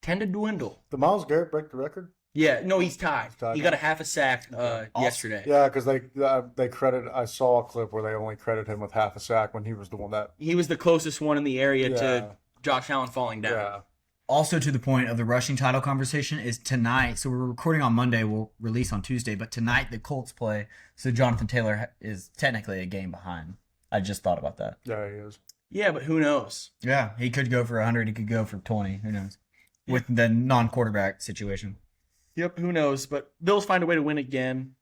Speaker 3: tend to dwindle.
Speaker 2: Did Myles Garrett break the record?
Speaker 3: Yeah, no, he's tied. He got a half a sack yesterday.
Speaker 2: Yeah, because they credit. I saw a clip where they only credit him with half a sack when he was the one that.
Speaker 3: He was the closest one in the area to Josh Allen falling down.
Speaker 2: Yeah.
Speaker 1: Also to the point of the rushing title conversation is tonight. So we're recording on Monday. We'll release on Tuesday. But tonight the Colts play. So Jonathan Taylor is technically a game behind. I just thought about that.
Speaker 2: Yeah, he is.
Speaker 3: Yeah, but who knows?
Speaker 1: Yeah, he could go for 100. He could go for 20. Who knows? With the non-quarterback situation.
Speaker 3: Yep, who knows? But Bills find a way to win again.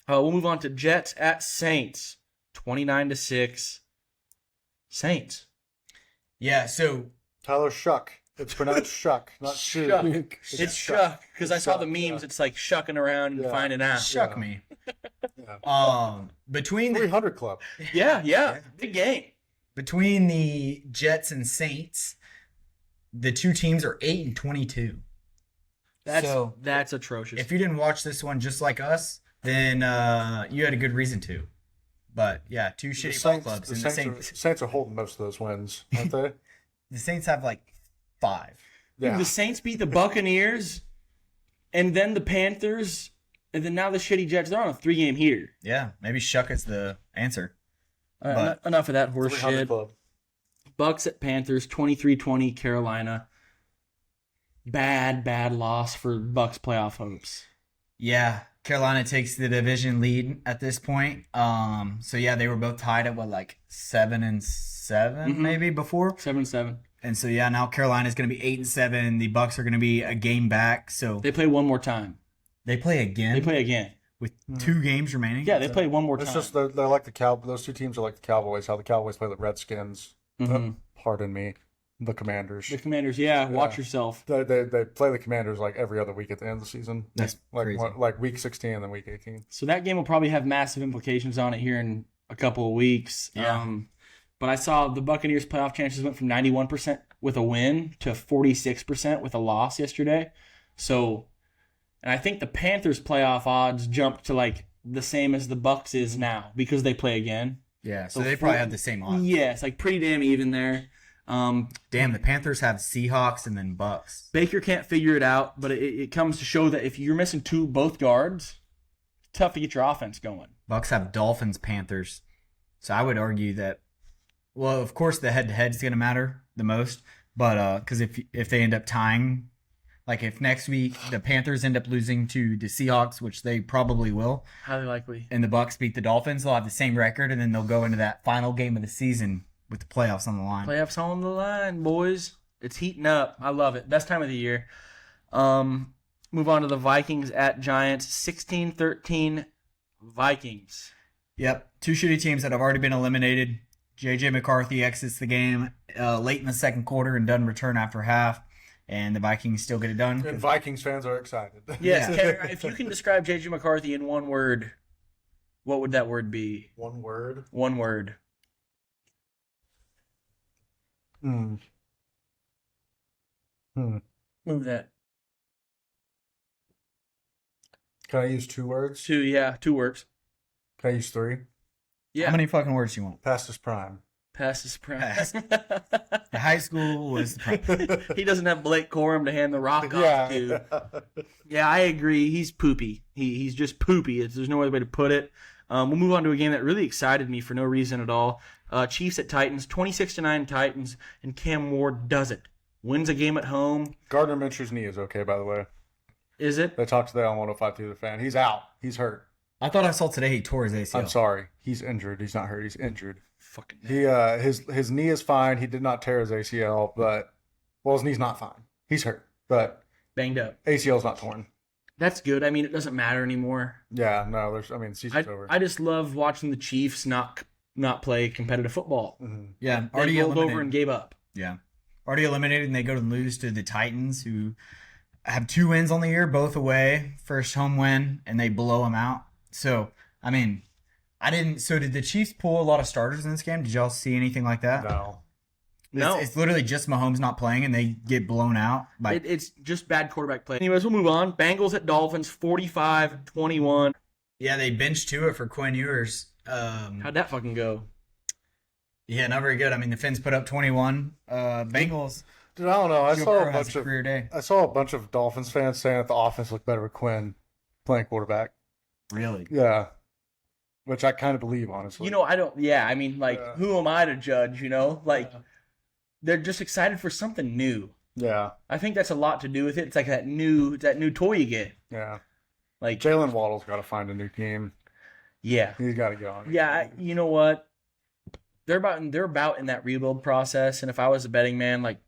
Speaker 3: We'll move on to Jets at Saints. 29-6. Saints.
Speaker 1: Yeah, so
Speaker 2: Tyler Shuck. It's pronounced Shuck, not
Speaker 3: Shuck.
Speaker 2: Shuck.
Speaker 3: It's Shuck, because I saw the memes.
Speaker 2: Yeah.
Speaker 3: It's like shucking around and finding out.
Speaker 1: shuck me.
Speaker 2: Yeah.
Speaker 1: Between the
Speaker 2: 300 Club.
Speaker 3: Yeah. Big game.
Speaker 1: between the Jets and Saints, the two teams are 8-22.
Speaker 3: That's atrocious.
Speaker 1: If you didn't watch this one just like us, then you had a good reason to. But yeah, two shitty ball clubs.
Speaker 2: The
Speaker 1: And the
Speaker 2: Saints are holding most of those wins, aren't they?
Speaker 1: The Saints have like 5.
Speaker 2: Yeah.
Speaker 3: The Saints beat the Buccaneers, and then the Panthers, and then now the shitty Jets. They're on a 3-game heater.
Speaker 1: Yeah, maybe shuck is the answer.
Speaker 3: Enough of that horse
Speaker 2: 300
Speaker 3: shit.
Speaker 2: Club.
Speaker 3: Bucks at Panthers, 23-20 Carolina. Bad loss for Bucks playoff hopes.
Speaker 1: Yeah, Carolina takes the division lead at this point. So yeah, they were both tied at 7-7 maybe before.
Speaker 3: 7-7.
Speaker 1: And so yeah, now Carolina's going to be 8-7. The Bucks are going to be a game back. So
Speaker 3: They play one more time.
Speaker 1: they play again.
Speaker 3: They play again.
Speaker 1: with 2 games remaining.
Speaker 3: Yeah, they play one more time.
Speaker 2: It's just they're like the those two teams are like the Cowboys. How the Cowboys play the Redskins. Pardon me, the Commanders.
Speaker 3: The Commanders, watch yourself.
Speaker 2: They play the Commanders like every other week at the end of the season.
Speaker 1: That's crazy.
Speaker 2: like week 16 and then week 18.
Speaker 3: So that game will probably have massive implications on it here in a couple of weeks.
Speaker 1: Yeah.
Speaker 3: But I saw the Buccaneers' playoff chances went from 91% with a win to 46% with a loss yesterday. So, and I think the Panthers' playoff odds jumped to like the same as the Bucks is now because they play again.
Speaker 1: Yeah, so they probably have the same odds.
Speaker 3: Yeah, it's like pretty damn even there.
Speaker 1: Damn, the Panthers have Seahawks and then Bucks.
Speaker 3: Baker can't figure it out, but it comes to show that if you're missing both guards, it's tough to get your offense going.
Speaker 1: Bucks have Dolphins, Panthers. So I would argue that, well, of course the head-to-head is going to matter the most, but because if they end up tying, like if next week the Panthers end up losing to the Seahawks, which they probably will,
Speaker 3: Highly likely.
Speaker 1: and the Bucks beat the Dolphins, they'll have the same record, and then they'll go into that final game of the season with the playoffs on the line.
Speaker 3: Playoffs on the line, boys. It's heating up. I love it. Best time of the year. Move on to the Vikings at Giants. 16-13 Vikings.
Speaker 1: Yep, two shitty teams that have already been eliminated. J.J. McCarthy exits the game late in the second quarter and doesn't return after half, and the Vikings still get it done.
Speaker 2: And Vikings fans are excited.
Speaker 3: Yes.
Speaker 1: Yeah.
Speaker 3: If you can describe J.J. McCarthy in one word, what would that word be?
Speaker 2: One word.
Speaker 3: One word.
Speaker 2: Hmm.
Speaker 3: Move that.
Speaker 2: Can I use 2 words?
Speaker 3: Two words.
Speaker 2: Can I use 3?
Speaker 3: Yeah.
Speaker 1: How many fucking words do you want?
Speaker 2: Past his prime.
Speaker 3: Past his prime.
Speaker 1: The high school was the prime.
Speaker 3: He doesn't have Blake Corum to hand the rock off
Speaker 2: Yeah.
Speaker 3: to. Yeah, I agree. He's poopy. He's just poopy. There's no other way to put it. We'll move on to a game that really excited me for no reason at all. Chiefs at Titans, 26-9 Titans, and Cam Ward does it. Wins a game at home.
Speaker 2: Gardner Minshew's knee is okay, by the way.
Speaker 3: Is it?
Speaker 2: They talked today on 105 through the fan. He's out. He's hurt.
Speaker 1: I thought I saw today he tore his ACL.
Speaker 2: I'm sorry. He's injured. He's not hurt. He's injured.
Speaker 3: Fucking
Speaker 2: He his knee is fine. He did not tear his ACL, but his knee's not fine. He's hurt, but
Speaker 3: banged up.
Speaker 2: ACL's not torn.
Speaker 3: That's good. I mean, it doesn't matter anymore.
Speaker 2: Yeah, no. Season's over.
Speaker 3: I just love watching the Chiefs not play competitive football.
Speaker 2: Mm-hmm.
Speaker 1: Yeah,
Speaker 3: They
Speaker 1: already
Speaker 3: rolled
Speaker 1: eliminated.
Speaker 3: over and gave up.
Speaker 1: Yeah, already eliminated, and they go to lose to the Titans, who have 2 wins on the year, both away. First home win, and they blow them out. So, I mean, I didn't. So, did the Chiefs pull a lot of starters in this game? Did y'all see anything like that?
Speaker 2: No.
Speaker 3: No.
Speaker 1: It's literally just Mahomes not playing, and they get blown out. By
Speaker 3: It's just bad quarterback play. Anyways, we'll move on. Bengals at Dolphins, 45-21.
Speaker 1: yeah, they benched Tua for Quinn Ewers.
Speaker 3: How'd that fucking go?
Speaker 1: Yeah, not very good. I mean, the Finns put up 21. Bengals.
Speaker 2: Dude, I don't know. I
Speaker 1: Joe
Speaker 2: saw
Speaker 1: Burrow
Speaker 2: a
Speaker 1: has
Speaker 2: bunch
Speaker 1: a
Speaker 2: of
Speaker 1: career day.
Speaker 2: Dolphins fans saying that the offense looked better with Quinn playing quarterback.
Speaker 1: Really?
Speaker 2: Yeah. Which I kind of believe, honestly.
Speaker 3: I don't. Yeah, I mean,
Speaker 2: Yeah.
Speaker 3: who am I to judge? They're just excited for something new.
Speaker 2: Yeah.
Speaker 3: I think that's a lot to do with it. It's like that new toy you get.
Speaker 2: Yeah.
Speaker 3: Like,
Speaker 2: Jalen Waddle's got to find a new team.
Speaker 3: yeah,
Speaker 2: He's got to get on.
Speaker 3: yeah. You know what? They're about in that rebuild process, and if I was a betting man, like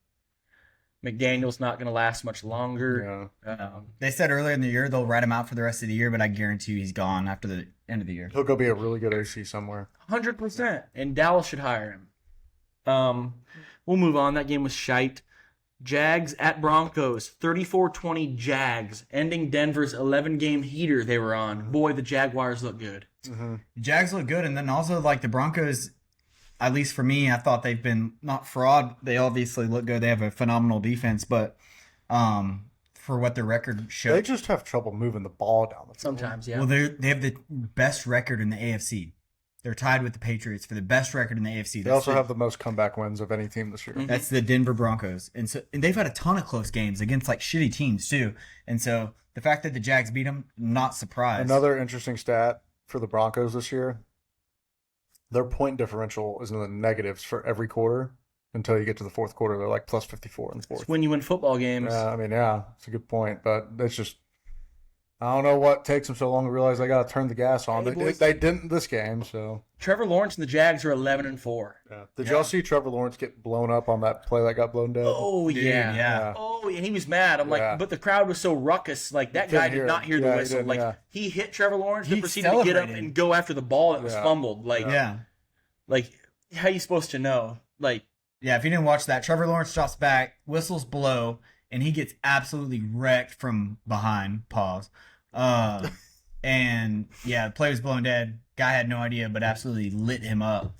Speaker 3: McDaniel's not going to last much longer.
Speaker 2: Yeah.
Speaker 1: They said earlier in the year they'll write him out for the rest of the year, but I guarantee you he's gone after the end of the year.
Speaker 2: He'll go be a really good AC somewhere.
Speaker 3: 100%. And Dallas should hire him. We'll move on. That game was shite. Jags at Broncos, 34-20 Jags, ending Denver's 11-game heater they were on. Boy, the Jaguars look good.
Speaker 2: Mm-hmm.
Speaker 1: Jags look good, and then also like the Broncos, at least for me, I thought they've been not fraud. They obviously look good. They have a phenomenal defense, but for what their record
Speaker 2: They
Speaker 1: shows,
Speaker 2: just have trouble moving the ball down the field.
Speaker 3: Sometimes, yeah.
Speaker 1: well, they have the best record in the AFC. They're tied with the Patriots for the best record in the AFC.
Speaker 2: They also have the most comeback wins of any team this year.
Speaker 3: Mhm.
Speaker 1: That's the Denver Broncos, and they've had a ton of close games against like shitty teams too. And so the fact that the Jags beat them, not surprised.
Speaker 2: Another interesting stat for the Broncos this year: their point differential is in the negatives for every quarter until you get to the fourth quarter. They're like plus 54 in the fourth.
Speaker 3: It's when you win football games.
Speaker 2: Yeah, it's a good point, but it's just I don't know what takes them so long to realize they got to turn the gas on.
Speaker 3: Hey, boys.
Speaker 2: They didn't this game, so.
Speaker 3: Trevor Lawrence and the Jags are 11-4.
Speaker 2: Yeah. Did y'all see Trevor Lawrence get blown up on that play that got blown down?
Speaker 3: Oh,
Speaker 1: Dude,
Speaker 3: yeah.
Speaker 1: yeah.
Speaker 3: Oh, and he was mad. I'm
Speaker 2: Yeah.
Speaker 3: like, but the crowd was so ruckus. Like, that
Speaker 2: Couldn't
Speaker 3: guy
Speaker 2: hear
Speaker 3: did not
Speaker 2: it.
Speaker 3: hear the
Speaker 2: Yeah, he
Speaker 3: whistle.
Speaker 2: didn't,
Speaker 3: Like,
Speaker 2: yeah.
Speaker 3: he hit Trevor Lawrence and
Speaker 1: He
Speaker 3: proceeded to get up
Speaker 1: celebrated.
Speaker 3: and go after the ball that was
Speaker 2: Yeah.
Speaker 3: fumbled. Like,
Speaker 1: Yeah.
Speaker 3: like, how you supposed to know? Like,
Speaker 1: Yeah, if you didn't watch that, Trevor Lawrence drops back, whistles blow, and he gets absolutely wrecked from behind. Pause. And yeah, the play was blown dead. Guy had no idea, but absolutely lit him up.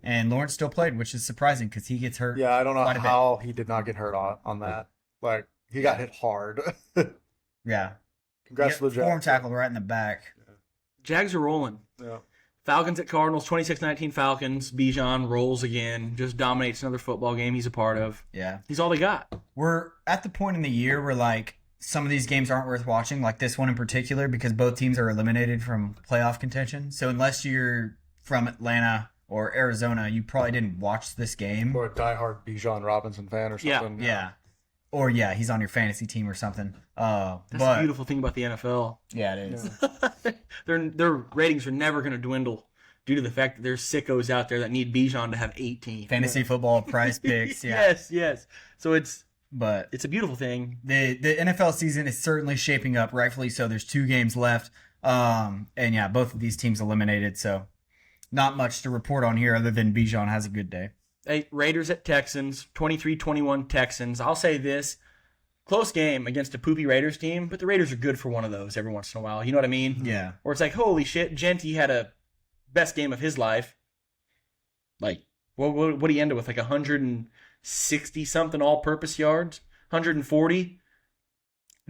Speaker 1: And Lawrence still played, which is surprising because he gets hurt.
Speaker 2: Yeah, I don't know
Speaker 1: quite a bit.
Speaker 2: how he did not get hurt on that. Like, he got hit hard.
Speaker 1: Yeah.
Speaker 2: Congrats to the
Speaker 1: Form
Speaker 2: Jags.
Speaker 1: tackle right in the back.
Speaker 3: Jags are rolling.
Speaker 2: Yeah.
Speaker 3: Falcons at Cardinals, 26-19 Falcons. Bijan rolls again, just dominates another football game he's a part of.
Speaker 1: Yeah.
Speaker 3: He's all they got.
Speaker 1: We're at the point in the year where, like, some of these games aren't worth watching, like this one in particular, because both teams are eliminated from playoff contention. So unless you're from Atlanta or Arizona, you probably didn't watch this game.
Speaker 2: Or a diehard Bijan Robinson fan or something.
Speaker 1: Yeah. Or, yeah, he's on your fantasy team or something.
Speaker 3: That's the beautiful thing about the NFL.
Speaker 1: Yeah, it is.
Speaker 3: Their ratings are never going to dwindle due to the fact that there's sickos out there that need Bijan to have 18.
Speaker 1: Fantasy football, prize picks. Yeah.
Speaker 3: Yes. So it's
Speaker 1: But
Speaker 3: a beautiful thing.
Speaker 1: the NFL season is certainly shaping up, rightfully so. There's 2 games left. And, yeah, both of these teams eliminated. So not much to report on here other than Bijan has a good day.
Speaker 3: Raiders at Texans, 23-21 Texans. I'll say this. Close game against a poopy Raiders team, but the Raiders are good for one of those every once in a while. You know what I mean?
Speaker 1: Yeah.
Speaker 3: Or it's like, holy shit, Genty had a best game of his life. Like, what did he end up with? Like 160-something all-purpose yards? 140?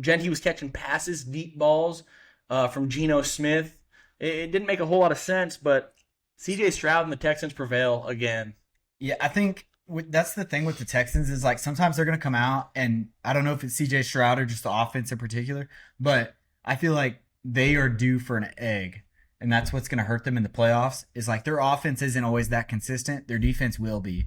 Speaker 3: Genty was catching passes, deep balls from Geno Smith. It didn't make a whole lot of sense, but C.J. Stroud and the Texans prevail again.
Speaker 1: Yeah, I think that's the thing with the Texans is, like, sometimes they're going to come out, and I don't know if it's C.J. Stroud or just the offense in particular, but I feel like they are due for an egg, and that's what's going to hurt them in the playoffs is, like, their offense isn't always that consistent. Their defense will be.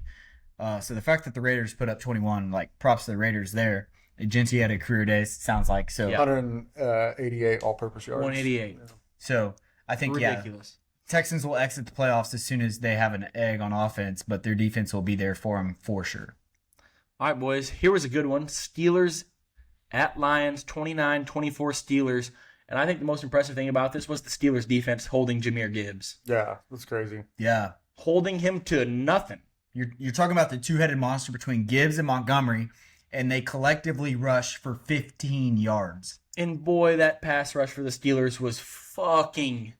Speaker 1: So the fact that the Raiders put up 21, like, props to the Raiders there. Genty had a career day, sounds like. So
Speaker 2: 188 all-purpose yards.
Speaker 3: 188.
Speaker 1: So I think,
Speaker 3: Ridiculous.
Speaker 1: Texans will exit the playoffs as soon as they have an egg on offense, but their defense will be there for them for sure.
Speaker 3: All right, boys. Here was a good one. Steelers at Lions, 29-24 Steelers. And I think the most impressive thing about this was the Steelers' defense holding Jahmyr Gibbs.
Speaker 2: Yeah, that's crazy.
Speaker 1: Yeah.
Speaker 3: Holding him to nothing.
Speaker 1: You're talking about the two-headed monster between Gibbs and Montgomery, and they collectively rush for 15 yards.
Speaker 3: And boy, that pass rush for the Steelers was fucking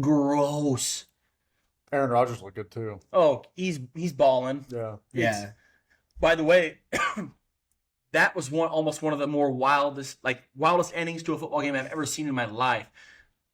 Speaker 3: gross.
Speaker 2: Aaron Rodgers looked good too.
Speaker 3: Oh, he's balling.
Speaker 2: Yeah.
Speaker 1: Yeah.
Speaker 3: By the way, that was almost one of the more wildest endings to a football game I've ever seen in my life.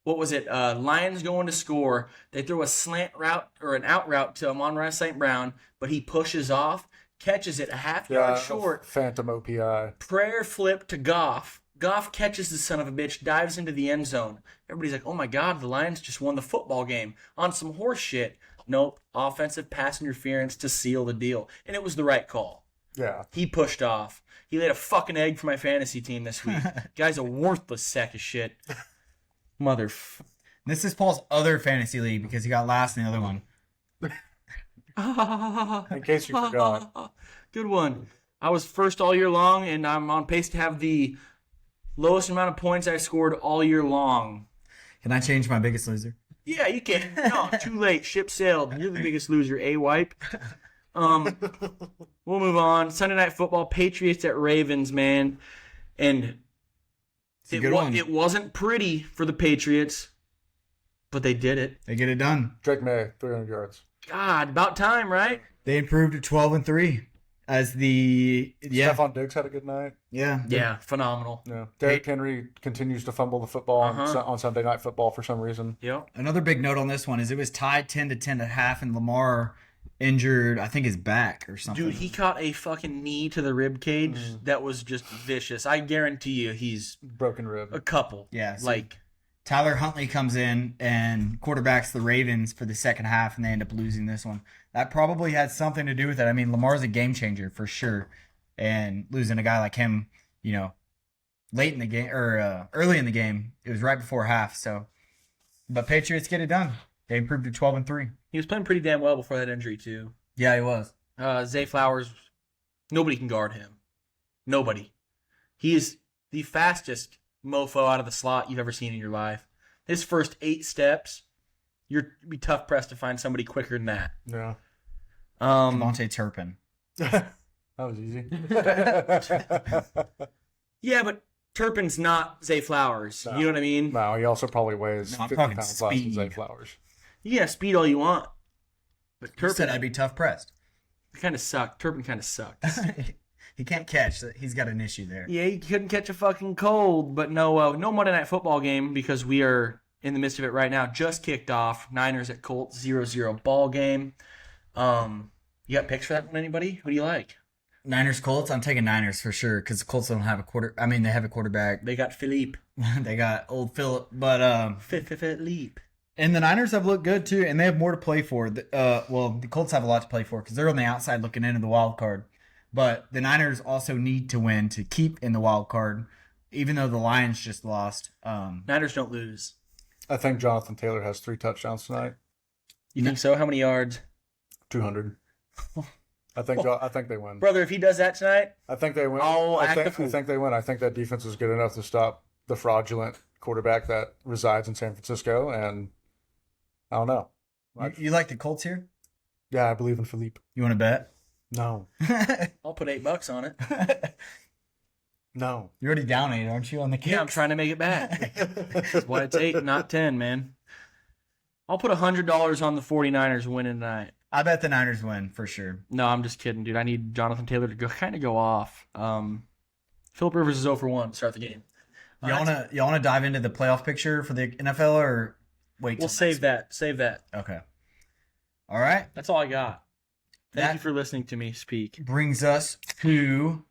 Speaker 3: What was it? Lions going to score. They throw a slant route or an out route to Amon-Ra St. Brown, but he pushes off, catches it a half yard short.
Speaker 2: Phantom OPI.
Speaker 3: Prayer flip to Goff. Goff catches the son of a bitch, dives into the end zone. Everybody's like, oh my God, the Lions just won the football game on some horse shit. Nope. Offensive pass interference to seal the deal. And it was the right call.
Speaker 2: Yeah.
Speaker 3: He pushed off. He laid a fucking egg for my fantasy team this week. Guy's a worthless sack of shit.
Speaker 1: This is Paul's other fantasy league because he got last in the other one.
Speaker 2: In case you forgot.
Speaker 3: Good one. I was first all year long, and I'm on pace to have the lowest amount of points I scored all year long.
Speaker 1: Can I change my biggest loser?
Speaker 3: Yeah, you can. No, too late. Ship sailed. You're the biggest loser, A-wipe. We'll move on. Sunday Night Football, Patriots at Ravens, man. And it wasn't pretty for the Patriots, but they did it.
Speaker 1: They get it done.
Speaker 2: Drake May, 300 yards.
Speaker 3: God, about time, right?
Speaker 1: They improved to 12-3 as the
Speaker 2: Stephon Diggs had a good night.
Speaker 3: Yeah, phenomenal.
Speaker 2: Yeah. Derrick Henry continues to fumble the football on Sunday Night Football for some reason.
Speaker 3: Yep.
Speaker 1: Another big note on this one is it was tied 10-10 at half, and Lamar injured, I think, his back or something.
Speaker 3: Dude, he caught a fucking knee to the rib cage that was just vicious. I guarantee you he's
Speaker 2: broken rib.
Speaker 3: a couple.
Speaker 1: Yeah. So
Speaker 3: like
Speaker 1: Tyler Huntley comes in and quarterbacks the Ravens for the second half, and they end up losing this one. That probably had something to do with it. I mean, Lamar's a game changer for sure, and losing a guy like him, late in the game or early in the game, it was right before half. So, but Patriots get it done. They improved to 12-3.
Speaker 3: he was playing pretty damn well before that injury too.
Speaker 1: Yeah, he was.
Speaker 3: Zay Flowers, nobody can guard him. Nobody. He is the fastest mofo out of the slot you've ever seen in your life. His first 8 steps, you'd be tough pressed to find somebody quicker than that.
Speaker 2: Yeah.
Speaker 1: Devontae Turpin.
Speaker 2: That was easy.
Speaker 3: Yeah, but Turpin's not Zay Flowers.
Speaker 2: No.
Speaker 3: You know what I mean?
Speaker 2: No, he also probably weighs
Speaker 1: No, I'm
Speaker 2: 50
Speaker 1: talking
Speaker 2: pounds less than
Speaker 1: speed.
Speaker 2: Zay Flowers.
Speaker 3: You can have speed all you want. But
Speaker 1: You said
Speaker 3: Turpin
Speaker 1: I'd be tough pressed.
Speaker 3: kind of sucked. Turpin kind of sucked.
Speaker 1: He can't catch. He's got an issue there.
Speaker 3: Yeah, he couldn't catch a fucking cold. But no Monday Night Football game because we are in the midst of it right now. Just kicked off. Niners at Colts 0-0 ball game. You got picks for that one, anybody? Who do you like?
Speaker 1: Niners Colts. I'm taking Niners for sure because the Colts don't have a quarter. I mean, they have a quarterback.
Speaker 3: They got Philippe.
Speaker 1: They got old Philip, but
Speaker 3: Philippe.
Speaker 1: and the Niners have looked good too, and they have more to play for. The Colts have a lot to play for because they're on the outside looking into the wild card. But the Niners also need to win to keep in the wild card, even though the Lions just lost.
Speaker 3: Niners don't lose.
Speaker 2: I think Jonathan Taylor has 3 touchdowns tonight.
Speaker 3: You think so? How many yards?
Speaker 2: 200. I think they win.
Speaker 3: Brother, if he does that tonight,
Speaker 2: I think they win.
Speaker 3: I'll act a
Speaker 2: I
Speaker 3: fool.
Speaker 2: think they win. I think that defense is good enough to stop the fraudulent quarterback that resides in San Francisco, and I don't know.
Speaker 1: You like the Colts here?
Speaker 2: Yeah, I believe in Philippe.
Speaker 1: You want to bet?
Speaker 2: No.
Speaker 3: I'll put $8 on it.
Speaker 2: No.
Speaker 1: You're already down 8, aren't you, on the kick?
Speaker 3: Yeah, I'm trying to make it back. That's why it's 8, not 10, man. I'll put $100 on the 49ers winning tonight.
Speaker 1: I bet the Niners win for sure.
Speaker 3: No, I'm just kidding, dude. I need Jonathan Taylor to go off. Phillip Rivers is 0 for 1 to start the game.
Speaker 1: Y'all wanna dive into the playoff picture for the NFL or wait?
Speaker 3: We'll save that. Save that.
Speaker 1: Okay. All right.
Speaker 3: That's all I got. Thank
Speaker 1: That
Speaker 3: you for listening to me speak.
Speaker 1: brings us to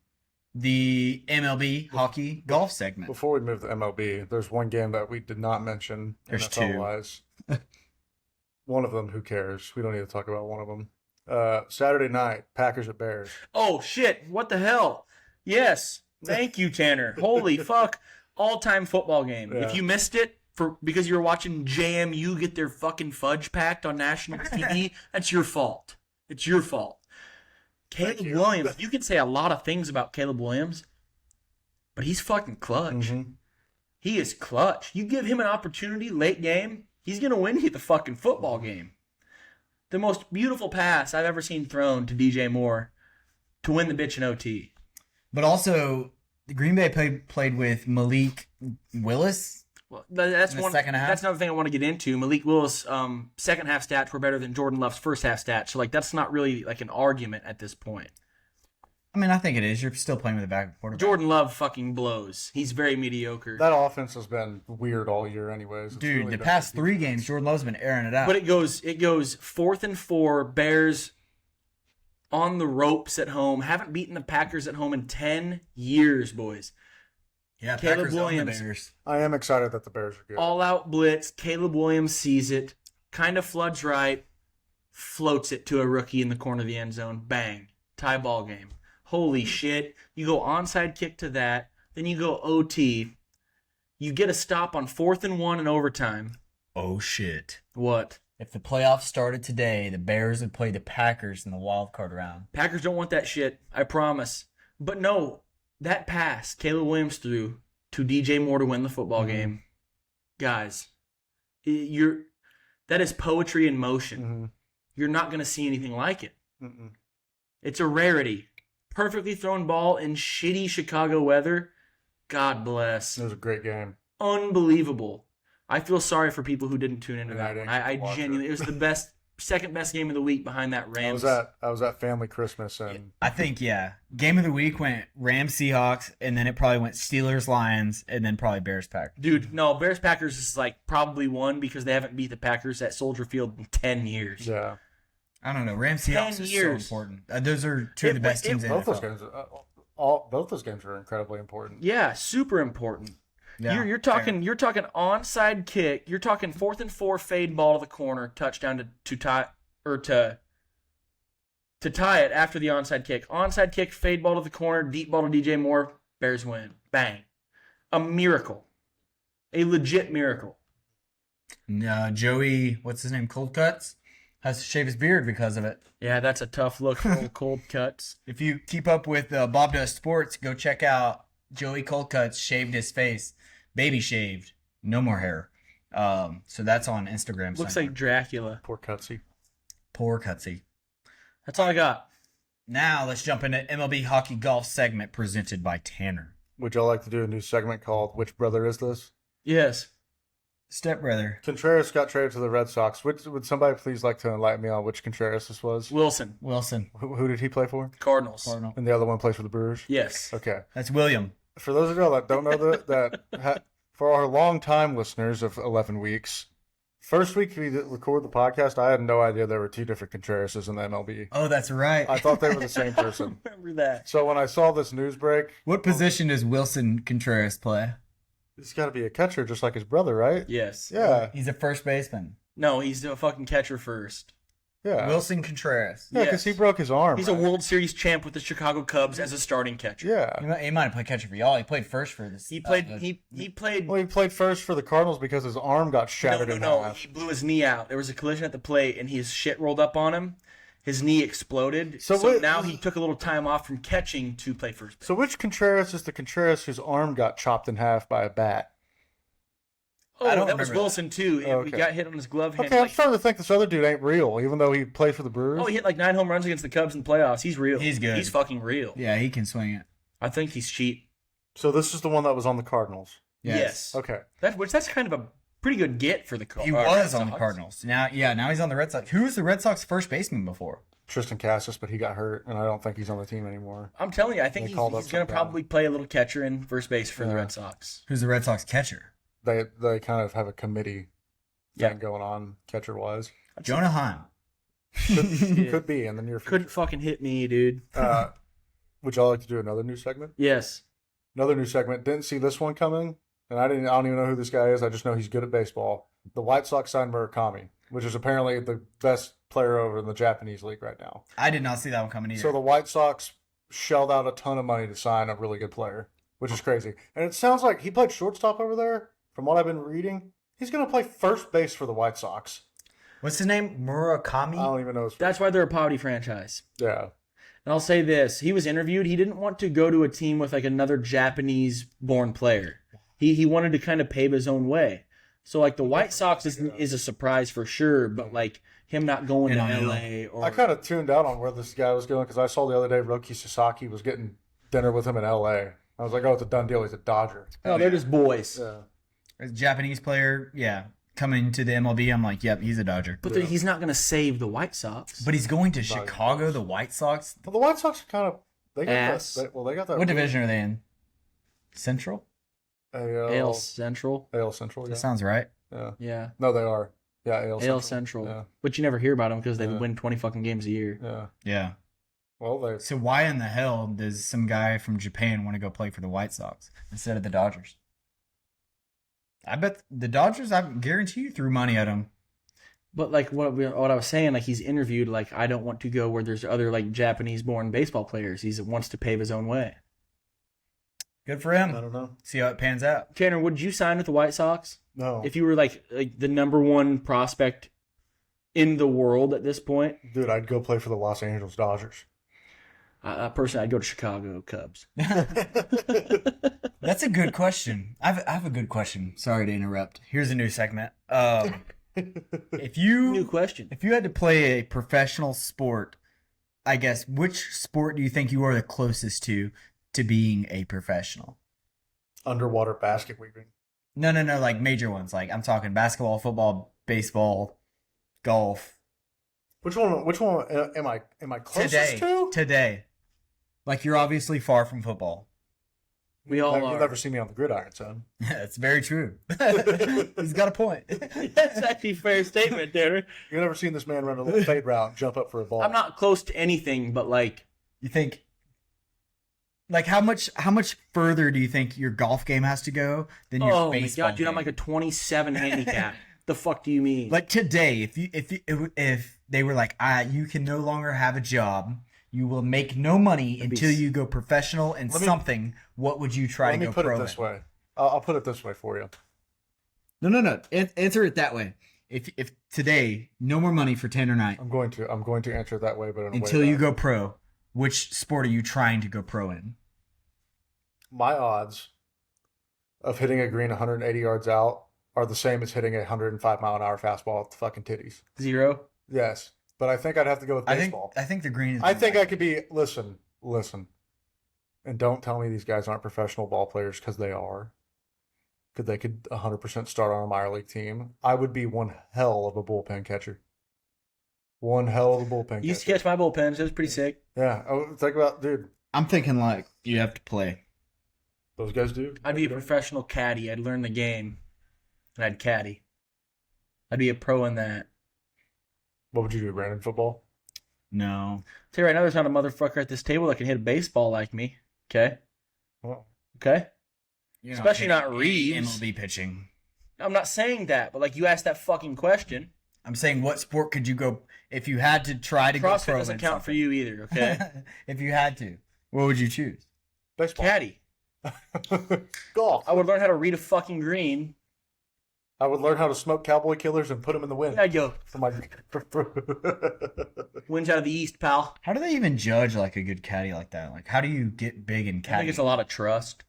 Speaker 1: the MLB hockey golf segment.
Speaker 2: Before we move to MLB, there's one game that we did not mention
Speaker 1: There's
Speaker 2: NFL-wise. One of them, who cares? We don't need to talk about one of them. Saturday night, Packers at Bears.
Speaker 3: Oh, shit. What the hell? Yes. Thank you, Tanner. Holy fuck. All-time football game.
Speaker 2: Yeah.
Speaker 3: If you missed it because you were watching JMU get their fucking fudge packed on national TV, that's your fault. It's your fault. Caleb Williams, you can say a lot of things about Caleb Williams, but he's fucking clutch.
Speaker 2: Mm-hmm.
Speaker 3: He is clutch. You give him an opportunity late game, he's going to win you the fucking football game. The most beautiful pass I've ever seen thrown to DJ Moore to win the bitch in OT.
Speaker 1: But also, the Green Bay played with Malik Willis.
Speaker 3: Well, that's
Speaker 1: In the
Speaker 3: one.
Speaker 1: second half?
Speaker 3: That's another thing I want to get into. Malik Willis' second half stats were better than Jordan Love's first half stats. So that's not really like an argument at this point.
Speaker 1: I mean, I think it is. You're still playing with a backup quarterback.
Speaker 3: Jordan Love fucking blows. He's very mediocre.
Speaker 2: That offense has been weird all year anyways. It's
Speaker 1: Dude,
Speaker 2: really
Speaker 1: the
Speaker 2: been-
Speaker 1: past 3 games, Jordan Love's been airing it out.
Speaker 3: But it goes 4th and 4. Bears on the ropes at home. Haven't beaten the Packers at home in 10 years, boys.
Speaker 1: yeah,
Speaker 3: Caleb
Speaker 1: Packers own the
Speaker 3: Williams.
Speaker 1: Bears.
Speaker 2: I am excited that the Bears are good.
Speaker 3: All out blitz. Caleb Williams sees it. Kind of floods right. Floats it to a rookie in the corner of the end zone. Bang. Tie ball game. Holy shit. You go onside kick to that. Then you go OT. You get a stop on 4th and 1 in overtime.
Speaker 1: Oh, shit.
Speaker 3: What?
Speaker 1: If the playoffs started today, the Bears would play the Packers in the wild card round.
Speaker 3: Packers don't want that shit. I promise. But no, that pass Caleb Williams threw to DJ Moore to win the football game. Guys, that is poetry in motion.
Speaker 2: Mm-hmm.
Speaker 3: You're not going to see anything like it.
Speaker 2: Mm-mm.
Speaker 3: It's a rarity. Perfectly thrown ball in shitty Chicago weather. God bless.
Speaker 2: It was a great game.
Speaker 3: Unbelievable. I feel sorry for people who didn't tune into
Speaker 2: And
Speaker 3: that
Speaker 2: I
Speaker 3: one.
Speaker 2: didn't
Speaker 3: I
Speaker 2: watch
Speaker 3: genuinely, it was the second best game of the week behind that
Speaker 2: I
Speaker 3: Rams.
Speaker 2: was at family Christmas and
Speaker 1: I think, yeah. Game of the week went Rams Seahawks, and then it probably went Steelers Lions, and then probably Bears Packers.
Speaker 3: Dude, no, Bears Packers is probably one because they haven't beat the Packers at Soldier Field in 10 years.
Speaker 2: yeah,
Speaker 1: I don't know. Rams
Speaker 3: 10
Speaker 1: Seahawks is so
Speaker 3: years.
Speaker 1: important. Those are two of the best teams in
Speaker 2: both those
Speaker 1: NFL.
Speaker 2: games, both those games are incredibly important.
Speaker 3: Yeah, super important.
Speaker 1: Yeah,
Speaker 3: You're talking onside kick. You're talking 4th and 4 fade ball to the corner, touchdown to tie it after the onside kick. Onside kick, fade ball to the corner, deep ball to DJ Moore. Bears win. Bang. A miracle. A legit miracle.
Speaker 1: Joey, what's his name? Cold Cuts has to shave his beard because of it.
Speaker 3: Yeah, that's a tough look for old Cold Cuts.
Speaker 1: If you keep up with Bob Does Sports, go check out Joey Cold Cuts shaved his face, baby shaved, no more hair. So that's on Instagram.
Speaker 3: Looks
Speaker 1: somewhere.
Speaker 3: like Dracula.
Speaker 2: Poor Cutsy.
Speaker 1: Poor Cutsy.
Speaker 3: That's all I got.
Speaker 1: Now let's jump into MLB hockey golf segment presented by Tanner.
Speaker 2: Would y'all like to do a new segment called "Which Brother Is This"?
Speaker 3: Yes.
Speaker 1: Stepbrother.
Speaker 2: Contreras got traded to the Red Sox. Would somebody please like to enlighten me on which Contreras this was?
Speaker 3: Wilson.
Speaker 1: Wilson.
Speaker 2: Who did he play for?
Speaker 3: Cardinals.
Speaker 1: Cardinal.
Speaker 2: And the other one plays for the Brewers.
Speaker 3: Yes.
Speaker 2: Okay.
Speaker 1: That's William.
Speaker 2: For those of y'all that don't know For our long-time listeners of 11 weeks, first week we recorded the podcast, I had no idea there were two different Contrerases in the MLB.
Speaker 1: Oh, that's right.
Speaker 2: I thought they were the same person.
Speaker 3: I remember that.
Speaker 2: So when I saw this news break,
Speaker 1: What position does Wilson Contreras play?
Speaker 2: he's got to be a catcher just like his brother, right?
Speaker 3: Yes.
Speaker 2: Yeah.
Speaker 1: He's a first baseman.
Speaker 3: No, he's a fucking catcher first.
Speaker 2: Yeah.
Speaker 1: Wilson Contreras.
Speaker 2: Yeah, because
Speaker 3: Yes.
Speaker 2: he broke his arm.
Speaker 3: He's a World Series champ with the Chicago Cubs as a starting catcher.
Speaker 2: Yeah.
Speaker 1: He might have played catcher for y'all. He played first for this.
Speaker 3: He played. He played.
Speaker 2: Well, he played first for the Cardinals because his arm got shattered in
Speaker 3: No.
Speaker 2: half.
Speaker 3: He blew his knee out. There was a collision at the plate, and his shit rolled up on him. His knee exploded.
Speaker 2: So
Speaker 3: So
Speaker 2: what-
Speaker 3: now he took a little time off from catching to play first base.
Speaker 2: So which Contreras is the Contreras whose arm got chopped in half by a bat?
Speaker 3: Oh,
Speaker 1: I don't
Speaker 3: that was
Speaker 1: remember
Speaker 3: Wilson too. He
Speaker 2: Okay.
Speaker 3: got hit on his glove hand.
Speaker 2: Okay, I'm
Speaker 3: like-
Speaker 2: starting to think this other dude ain't real, even though he played for the Brewers.
Speaker 3: oh, he hit like 9 home runs against the Cubs in the playoffs. He's real.
Speaker 1: He's good.
Speaker 3: He's fucking real.
Speaker 1: Yeah, he can swing it.
Speaker 3: I think he's cheap.
Speaker 2: So this is the one that was on the Cardinals.
Speaker 3: Yes.
Speaker 2: Okay.
Speaker 3: That's kind of a pretty good get for the Cardinals.
Speaker 1: He was on the Cardinals. Now he's on the Red Sox. Who was the Red Sox first baseman before?
Speaker 2: Tristan Cassis, but he got hurt, and I don't think he's on the team anymore.
Speaker 3: I'm telling you, I think
Speaker 2: They
Speaker 3: he's
Speaker 2: called up
Speaker 3: going to
Speaker 2: some guy.
Speaker 3: probably play a little catcher in first base for the
Speaker 2: Yeah.
Speaker 3: Red Sox.
Speaker 1: Who's the Red Sox catcher?
Speaker 2: They kind of have a committee
Speaker 3: Yeah.
Speaker 2: thing going on catcher wise.
Speaker 1: Jonah Heim.
Speaker 2: Could be in the near future.
Speaker 3: Couldn't fucking hit me, dude.
Speaker 2: Would y'all like to do another new segment?
Speaker 3: Yes.
Speaker 2: Another new segment. Didn't see this one coming, and I don't even know who this guy is. I just know he's good at baseball. The White Sox signed Murakami, which is apparently the best player over in the Japanese league right now.
Speaker 1: I did not see that one coming either.
Speaker 2: So the White Sox shelled out a ton of money to sign a really good player, which is crazy. And it sounds like he played shortstop over there. From what I've been reading, he's going to play first base for the White Sox.
Speaker 1: What's his name? Murakami?
Speaker 2: I don't even know his.
Speaker 3: That's why they're a poverty franchise.
Speaker 2: Yeah.
Speaker 3: And I'll say this. He was interviewed. He didn't want to go to a team with like another Japanese-born player. He wanted to kind of pave his own way. So like the White Sox is a surprise for sure, but like him not going to
Speaker 1: NIL.
Speaker 3: LA or
Speaker 2: I kind of tuned out on where this guy was going because I saw the other day Roki Sasaki was getting dinner with him in L.A. I was like, oh, it's a done deal. He's a Dodger.
Speaker 3: oh, they're just boys.
Speaker 2: Yeah.
Speaker 1: A Japanese player, yeah. Coming to the MLB, I'm like, yep, he's a Dodger.
Speaker 3: But he's not going to save the White Sox.
Speaker 1: But he's going to Chicago, the White Sox.
Speaker 2: But the White Sox are kind of they got
Speaker 3: Ass.
Speaker 2: that. They got that.
Speaker 1: What division are they in? Central?
Speaker 3: AL Central.
Speaker 2: AL Central.
Speaker 1: That
Speaker 2: Yeah.
Speaker 1: sounds right.
Speaker 2: Yeah.
Speaker 3: Yeah.
Speaker 2: No, they are. Yeah,
Speaker 3: AL Central.
Speaker 2: Yeah.
Speaker 3: But you never hear about them because they
Speaker 2: Yeah.
Speaker 3: win 20 fucking games a year.
Speaker 2: Yeah.
Speaker 1: Yeah.
Speaker 2: Well, they.
Speaker 1: So why in the hell does some guy from Japan want to go play for the White Sox instead of the Dodgers? I bet the Dodgers, I guarantee you, threw money at him.
Speaker 3: But like what I was saying, like he's interviewed, like I don't want to go where there's other like Japanese-born baseball players. He wants to pave his own way.
Speaker 1: Good for
Speaker 2: I
Speaker 1: him.
Speaker 2: don't know.
Speaker 1: See how it pans out.
Speaker 3: Tanner, would you sign with the White Sox
Speaker 2: No,
Speaker 3: if you were like the number one prospect in the world at this point?
Speaker 2: dude, I'd go play for the Los Angeles Dodgers.
Speaker 3: Personally, I'd go to Chicago Cubs.
Speaker 1: That's a good question. I have a good question. Sorry to interrupt. Here's a new segment. If
Speaker 3: New
Speaker 1: you
Speaker 3: question.
Speaker 1: had to play a professional sport, I guess which sport do you think you are the closest to being a professional?
Speaker 2: Underwater basket weaving.
Speaker 1: No, like major ones. Like I'm talking basketball, football, baseball, golf.
Speaker 2: Which one? Which one am I closest to?
Speaker 1: Today. Like you're obviously far from football.
Speaker 3: We all
Speaker 2: You'll
Speaker 3: are.
Speaker 2: never see me on the gridiron, son.
Speaker 1: That's very true. He's got a point.
Speaker 3: That's actually a fair statement, Tanner.
Speaker 2: You've never seen this man run a little fade route and jump up for a ball.
Speaker 3: I'm not close to anything, but like
Speaker 1: You think, like, how much further do you think your golf game has to go than your
Speaker 3: oh my
Speaker 1: baseball
Speaker 3: god, dude, I'm
Speaker 1: game?
Speaker 3: like a 27 handicap. The fuck do you mean?
Speaker 1: Like today, if they were like, you can no longer have a job, you will make no money until you go professional in something. What would you try to go pro?
Speaker 2: Let me put it this way. I'll put it this way for you.
Speaker 1: No. Answer it that way. If today, no more money for Tanner Knight
Speaker 2: I'm going to answer it that way, but in a
Speaker 1: until
Speaker 2: way
Speaker 1: you
Speaker 2: that
Speaker 1: go pro. Which sport are you trying to go pro in?
Speaker 2: my odds of hitting a green 180 yards out are the same as hitting a 105-mile-an-hour fastball at the fucking titties.
Speaker 3: 0.
Speaker 2: Yes, but I think I'd have to go with baseball.
Speaker 1: I think the green is.
Speaker 2: I think I could be. Listen, and don't tell me these guys aren't professional ball players because they are. Because they could 100% start on a minor league team. I would be one hell of a bullpen catcher. One hell of a bullpen
Speaker 3: You used to
Speaker 2: catcher.
Speaker 3: catch my bullpens. It was pretty sick.
Speaker 2: Yeah. Oh, think about, dude.
Speaker 1: I'm thinking like you have to play.
Speaker 2: Those guys do.
Speaker 3: I'd be a professional caddy. I'd learn the game, and I'd caddy. I'd be a pro in that.
Speaker 2: What would you do, Brandon? Football?
Speaker 1: No.
Speaker 3: Tell you right now, there's not a motherfucker at this table that can hit a baseball like me. Okay?
Speaker 2: Well,
Speaker 3: Okay?
Speaker 1: You're
Speaker 3: Especially not
Speaker 1: pitching
Speaker 3: Reeves.
Speaker 1: MLB pitching.
Speaker 3: I'm not saying that, but like you asked that fucking question.
Speaker 1: I'm saying, what sport could you go if you had to try to go
Speaker 3: CrossFit
Speaker 1: pro?
Speaker 3: doesn't
Speaker 1: in
Speaker 3: count for
Speaker 1: something?
Speaker 3: you either, okay?
Speaker 1: If you had to, what would you choose?
Speaker 2: baseball.
Speaker 3: Caddy.
Speaker 2: Golf.
Speaker 3: I would learn how to read a fucking green.
Speaker 2: I would learn how to smoke cowboy killers and put them in the wind.
Speaker 3: I'd go,
Speaker 2: For my...
Speaker 3: winds out of the east, pal.
Speaker 1: How do they even judge like a good caddy like that? Like, how do you get big in
Speaker 3: I
Speaker 1: caddy?
Speaker 3: think it's a lot of trust.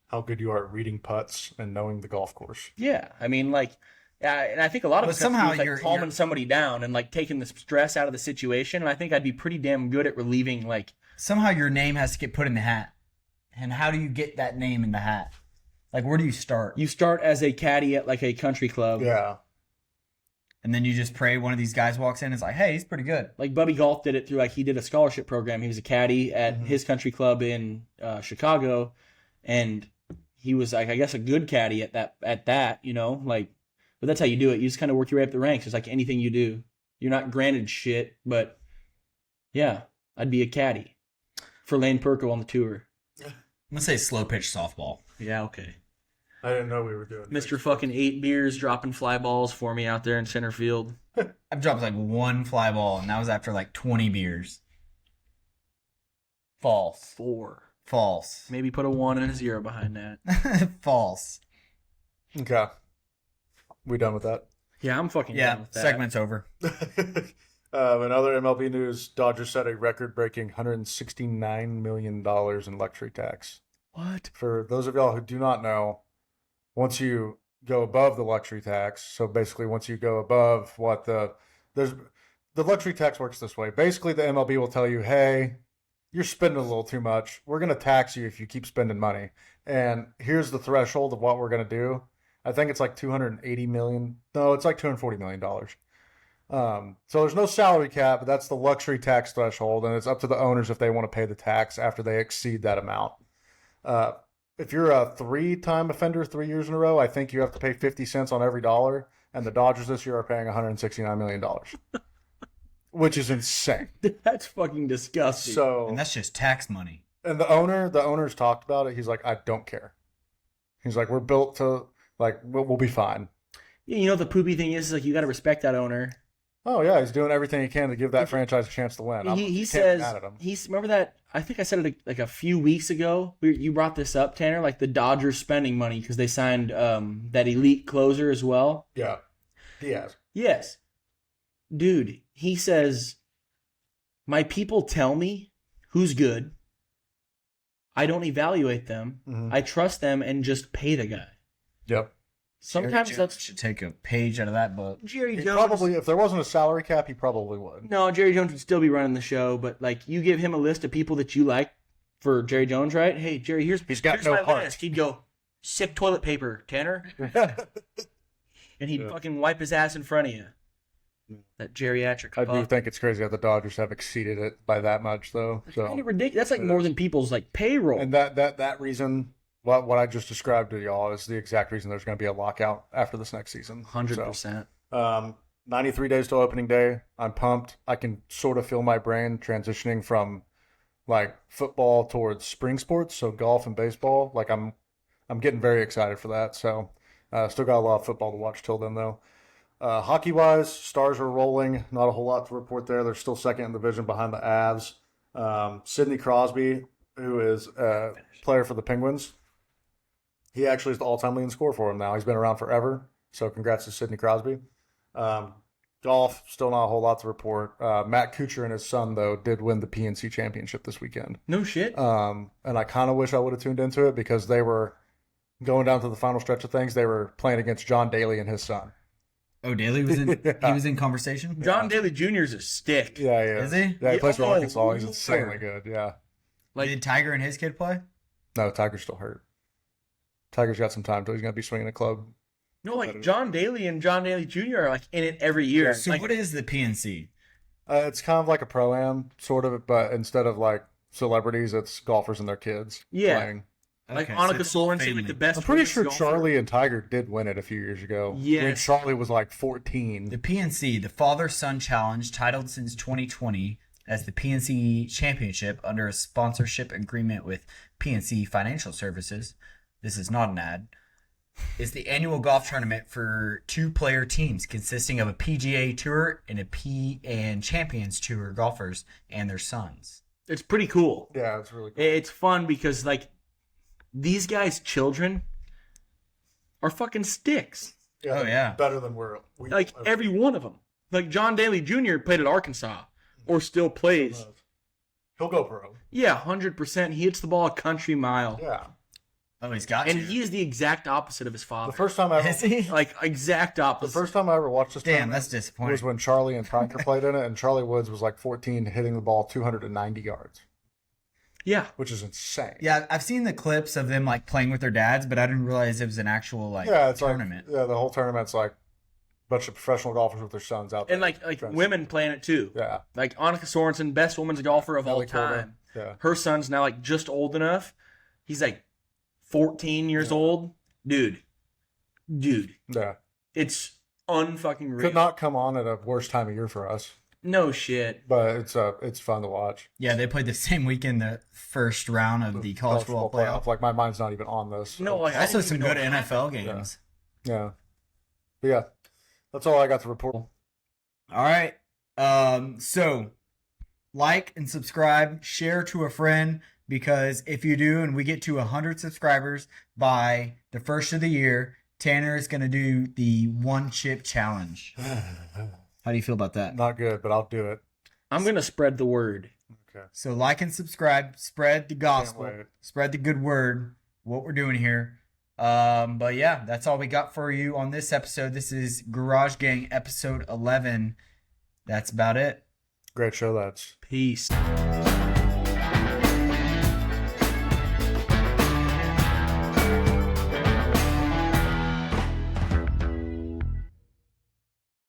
Speaker 2: How good you are at reading putts and knowing the golf course.
Speaker 3: Yeah, I mean, like, and I think a lot of
Speaker 1: But
Speaker 3: it somehow
Speaker 1: somehow
Speaker 3: is like
Speaker 1: you're-
Speaker 3: calming somebody down and like taking the stress out of the situation. And I think I'd be pretty damn good at relieving. Like,
Speaker 1: Somehow your name has to get put in the hat. And how do you get that name in the hat? Like, where do you start?
Speaker 3: you start as a caddy at like a country club.
Speaker 2: Yeah.
Speaker 1: And then you just pray one of these guys walks in and is like, hey, he's pretty good.
Speaker 3: Like Bubby Golf did it through like he did a scholarship program. He was a caddy at his country club in Chicago, and he was like, I guess, a good caddy at that, you know, like. But that's how you do it. You just kind of work your way up the ranks. It's like anything you do. You're not granted shit, but yeah, I'd be a caddy for Lane Perko on the tour.
Speaker 1: I'm gonna say slow pitch softball.
Speaker 3: Yeah, okay.
Speaker 2: I didn't know we were doing
Speaker 3: Mr. fucking 8 beers dropping fly balls for me out there in center field.
Speaker 1: I've dropped like one fly ball, and that was after like 20 beers. False.
Speaker 3: 4.
Speaker 1: False.
Speaker 3: Maybe put a 1 and a 0 behind that.
Speaker 1: False.
Speaker 2: Okay. We done with that?
Speaker 3: Yeah, I'm fucking
Speaker 1: Yeah,
Speaker 3: done with that.
Speaker 1: segment's over.
Speaker 2: In other MLB news, Dodgers set a record-breaking $169 million in luxury tax.
Speaker 3: What?
Speaker 2: For those of y'all who do not know, once you go above the luxury tax, so basically once you go above what the luxury tax works this way. Basically, the MLB will tell you, hey, you're spending a little too much. We're going to tax you if you keep spending money. And here's the threshold of what we're going to do. I think it's like $280 million. No, it's like $240 million. So there's no salary cap, but that's the luxury tax threshold, and it's up to the owners if they want to pay the tax after they exceed that amount. If you're a 3-time offender 3 years in a row, I think you have to pay 50 cents on every dollar, and the Dodgers this year are paying $169 million, which is insane.
Speaker 3: That's fucking disgusting.
Speaker 2: So,
Speaker 1: And that's just tax money.
Speaker 2: and the owners talked about it. He's like, I don't care. He's like, we're built to, like, we'll be fine.
Speaker 3: Yeah, you know what the poopy thing is like you got to respect that owner.
Speaker 2: Oh yeah, he's doing everything he can to give that franchise a chance to win.
Speaker 3: He
Speaker 2: Can't
Speaker 3: says
Speaker 2: be mad at him.
Speaker 3: remember that I think I said it like a few weeks ago. You brought this up, Tanner, like the Dodgers spending money because they signed that elite closer as well.
Speaker 2: Yeah, he has.
Speaker 3: Yes, dude. He says, my people tell me who's good. I don't evaluate them.
Speaker 2: Mhm.
Speaker 3: I trust them and just pay the guy.
Speaker 2: Yep.
Speaker 3: Sometimes
Speaker 1: Jerry Jones
Speaker 3: that's
Speaker 1: should take a page out of that book.
Speaker 3: Jerry
Speaker 2: He
Speaker 3: Jones.
Speaker 2: probably, if there wasn't a salary cap, he probably would.
Speaker 3: No, Jerry Jones would still be running the show, but like you give him a list of people that you like for Jerry Jones, right? Hey, Jerry, here's
Speaker 2: got
Speaker 3: here's
Speaker 2: no
Speaker 3: my
Speaker 2: heart.
Speaker 3: list. He'd go, sick toilet paper, Tanner, and he'd fucking wipe his ass in front of you. That geriatric.
Speaker 2: I do
Speaker 3: fuck.
Speaker 2: think it's crazy that the Dodgers have exceeded it by that much, though.
Speaker 3: Kind
Speaker 2: So,
Speaker 3: of ridiculous. That's like more than people's like payroll.
Speaker 2: and that reason, what I just described to y'all, is the exact reason there's going to be a lockout after this next season.
Speaker 3: 100%.
Speaker 2: So, 93 days till opening day. I'm pumped. I can sort of feel my brain transitioning from like football towards spring sports, so golf and baseball. Like I'm getting very excited for that. So, still got a lot of football to watch till then, though. Hockey wise, Stars are rolling. Not a whole lot to report there. They're still second in the division behind the Avs. Sidney Crosby, who is a player for the Penguins, he actually is the all-time leading scorer for him now. He's been around forever. So congrats to Sidney Crosby. Golf, still not a whole lot to report. Matt Kuchar and his son, though, did win the PNC Championship this weekend.
Speaker 3: No shit.
Speaker 2: And I kind of wish I would have tuned into it because they were going down to the final stretch of things. They were playing against John Daly and his son.
Speaker 1: Oh, Daly was in.
Speaker 2: Yeah.
Speaker 1: He was in conversation.
Speaker 3: John Daly Jr. is a stick.
Speaker 2: Yeah, yeah.
Speaker 1: Is he?
Speaker 2: Yeah, he plays for
Speaker 3: Oh,
Speaker 2: Arkansas. He's
Speaker 3: Lord.
Speaker 2: insanely good. Yeah.
Speaker 3: Like,
Speaker 1: Did Tiger and his kid play?
Speaker 2: No, Tiger's still hurt. Tiger's got some time till he's going to be swinging a club.
Speaker 3: no, like John Daly and John Daly Jr. are like in it every year.
Speaker 1: So
Speaker 3: like,
Speaker 1: what is the PNC?
Speaker 2: It's kind of like a pro-am, sort of, but instead of like celebrities, it's golfers and their kids
Speaker 3: Yeah.
Speaker 2: playing.
Speaker 3: Like
Speaker 1: Okay,
Speaker 3: Annika
Speaker 1: so
Speaker 3: Sorensen,
Speaker 1: family.
Speaker 3: like the best.
Speaker 2: I'm pretty
Speaker 3: women's
Speaker 2: sure
Speaker 3: golfer.
Speaker 2: Charlie and Tiger did win it a few years ago.
Speaker 3: Yes.
Speaker 2: When Charlie was like 14.
Speaker 1: The PNC, the Father-Son Challenge, titled since 2020 as the PNC Championship under a sponsorship agreement with PNC Financial Services. This is not an ad. Is the annual golf tournament for 2-player teams consisting of a PGA Tour and a PN Champions Tour golfers and their sons.
Speaker 3: It's pretty cool.
Speaker 2: Yeah, it's really cool.
Speaker 3: It's fun because like these guys' children are fucking sticks.
Speaker 1: Oh, yeah.
Speaker 2: Better than we
Speaker 3: Like every one of them. Like John Daly Jr. played at Arkansas or still plays.
Speaker 2: He'll go pro.
Speaker 3: Yeah, 100%. He hits the ball a country mile.
Speaker 2: Yeah.
Speaker 1: Oh, he's got
Speaker 3: And
Speaker 1: you.
Speaker 3: he is the exact opposite of his
Speaker 2: The
Speaker 3: father.
Speaker 2: first time I ever,
Speaker 1: Is he?
Speaker 3: Like exact
Speaker 2: the
Speaker 3: opposite.
Speaker 2: first time I ever watched this
Speaker 1: Damn,
Speaker 2: tournament
Speaker 1: that's disappointing.
Speaker 2: was when Charlie and Tiger played in it, and Charlie Woods was like 14, hitting the ball 290 yards,
Speaker 3: Yeah.
Speaker 2: which is insane.
Speaker 1: Yeah, I've seen the clips of them like playing with their dads, but I didn't realize it was an actual like
Speaker 2: Yeah, it's
Speaker 1: tournament.
Speaker 2: like the whole tournament's like a bunch of professional golfers with their sons out there.
Speaker 3: And like women playing it too.
Speaker 2: Yeah.
Speaker 3: Like Annika Sorensen, best women's golfer of all
Speaker 2: Nelly Korda.
Speaker 3: time.
Speaker 2: Yeah.
Speaker 3: Her son's now like just old enough. He's like 14 years old. Dude.
Speaker 2: Yeah.
Speaker 3: It's unfucking real.
Speaker 2: Could not come on at a worse time of year for us,
Speaker 3: No shit.
Speaker 2: but it's fun to watch.
Speaker 1: Yeah, they played the same weekend, the first round of the college football playoff.
Speaker 2: Like my mind's not even on this.
Speaker 3: No, like I
Speaker 1: Also,
Speaker 3: don't
Speaker 1: some
Speaker 3: even
Speaker 1: good
Speaker 3: know what
Speaker 1: NFL
Speaker 3: happened.
Speaker 1: games.
Speaker 2: Yeah. But yeah. That's all I got to report.
Speaker 1: All right. So like and subscribe, share to a friend, because if you do and we get to 100 subscribers by the first of the year, Tanner is going to do the 1-chip challenge. How do you feel about that?
Speaker 2: Not good, but I'll do it.
Speaker 3: I'm gonna spread the word.
Speaker 2: Okay.
Speaker 1: So like and subscribe, spread the gospel,
Speaker 2: wait.
Speaker 1: spread the good word, what we're doing here. But yeah, that's all we got for you on this episode. This is Garage Gang episode 11. That's about it.
Speaker 2: Great show, lads.
Speaker 3: Peace.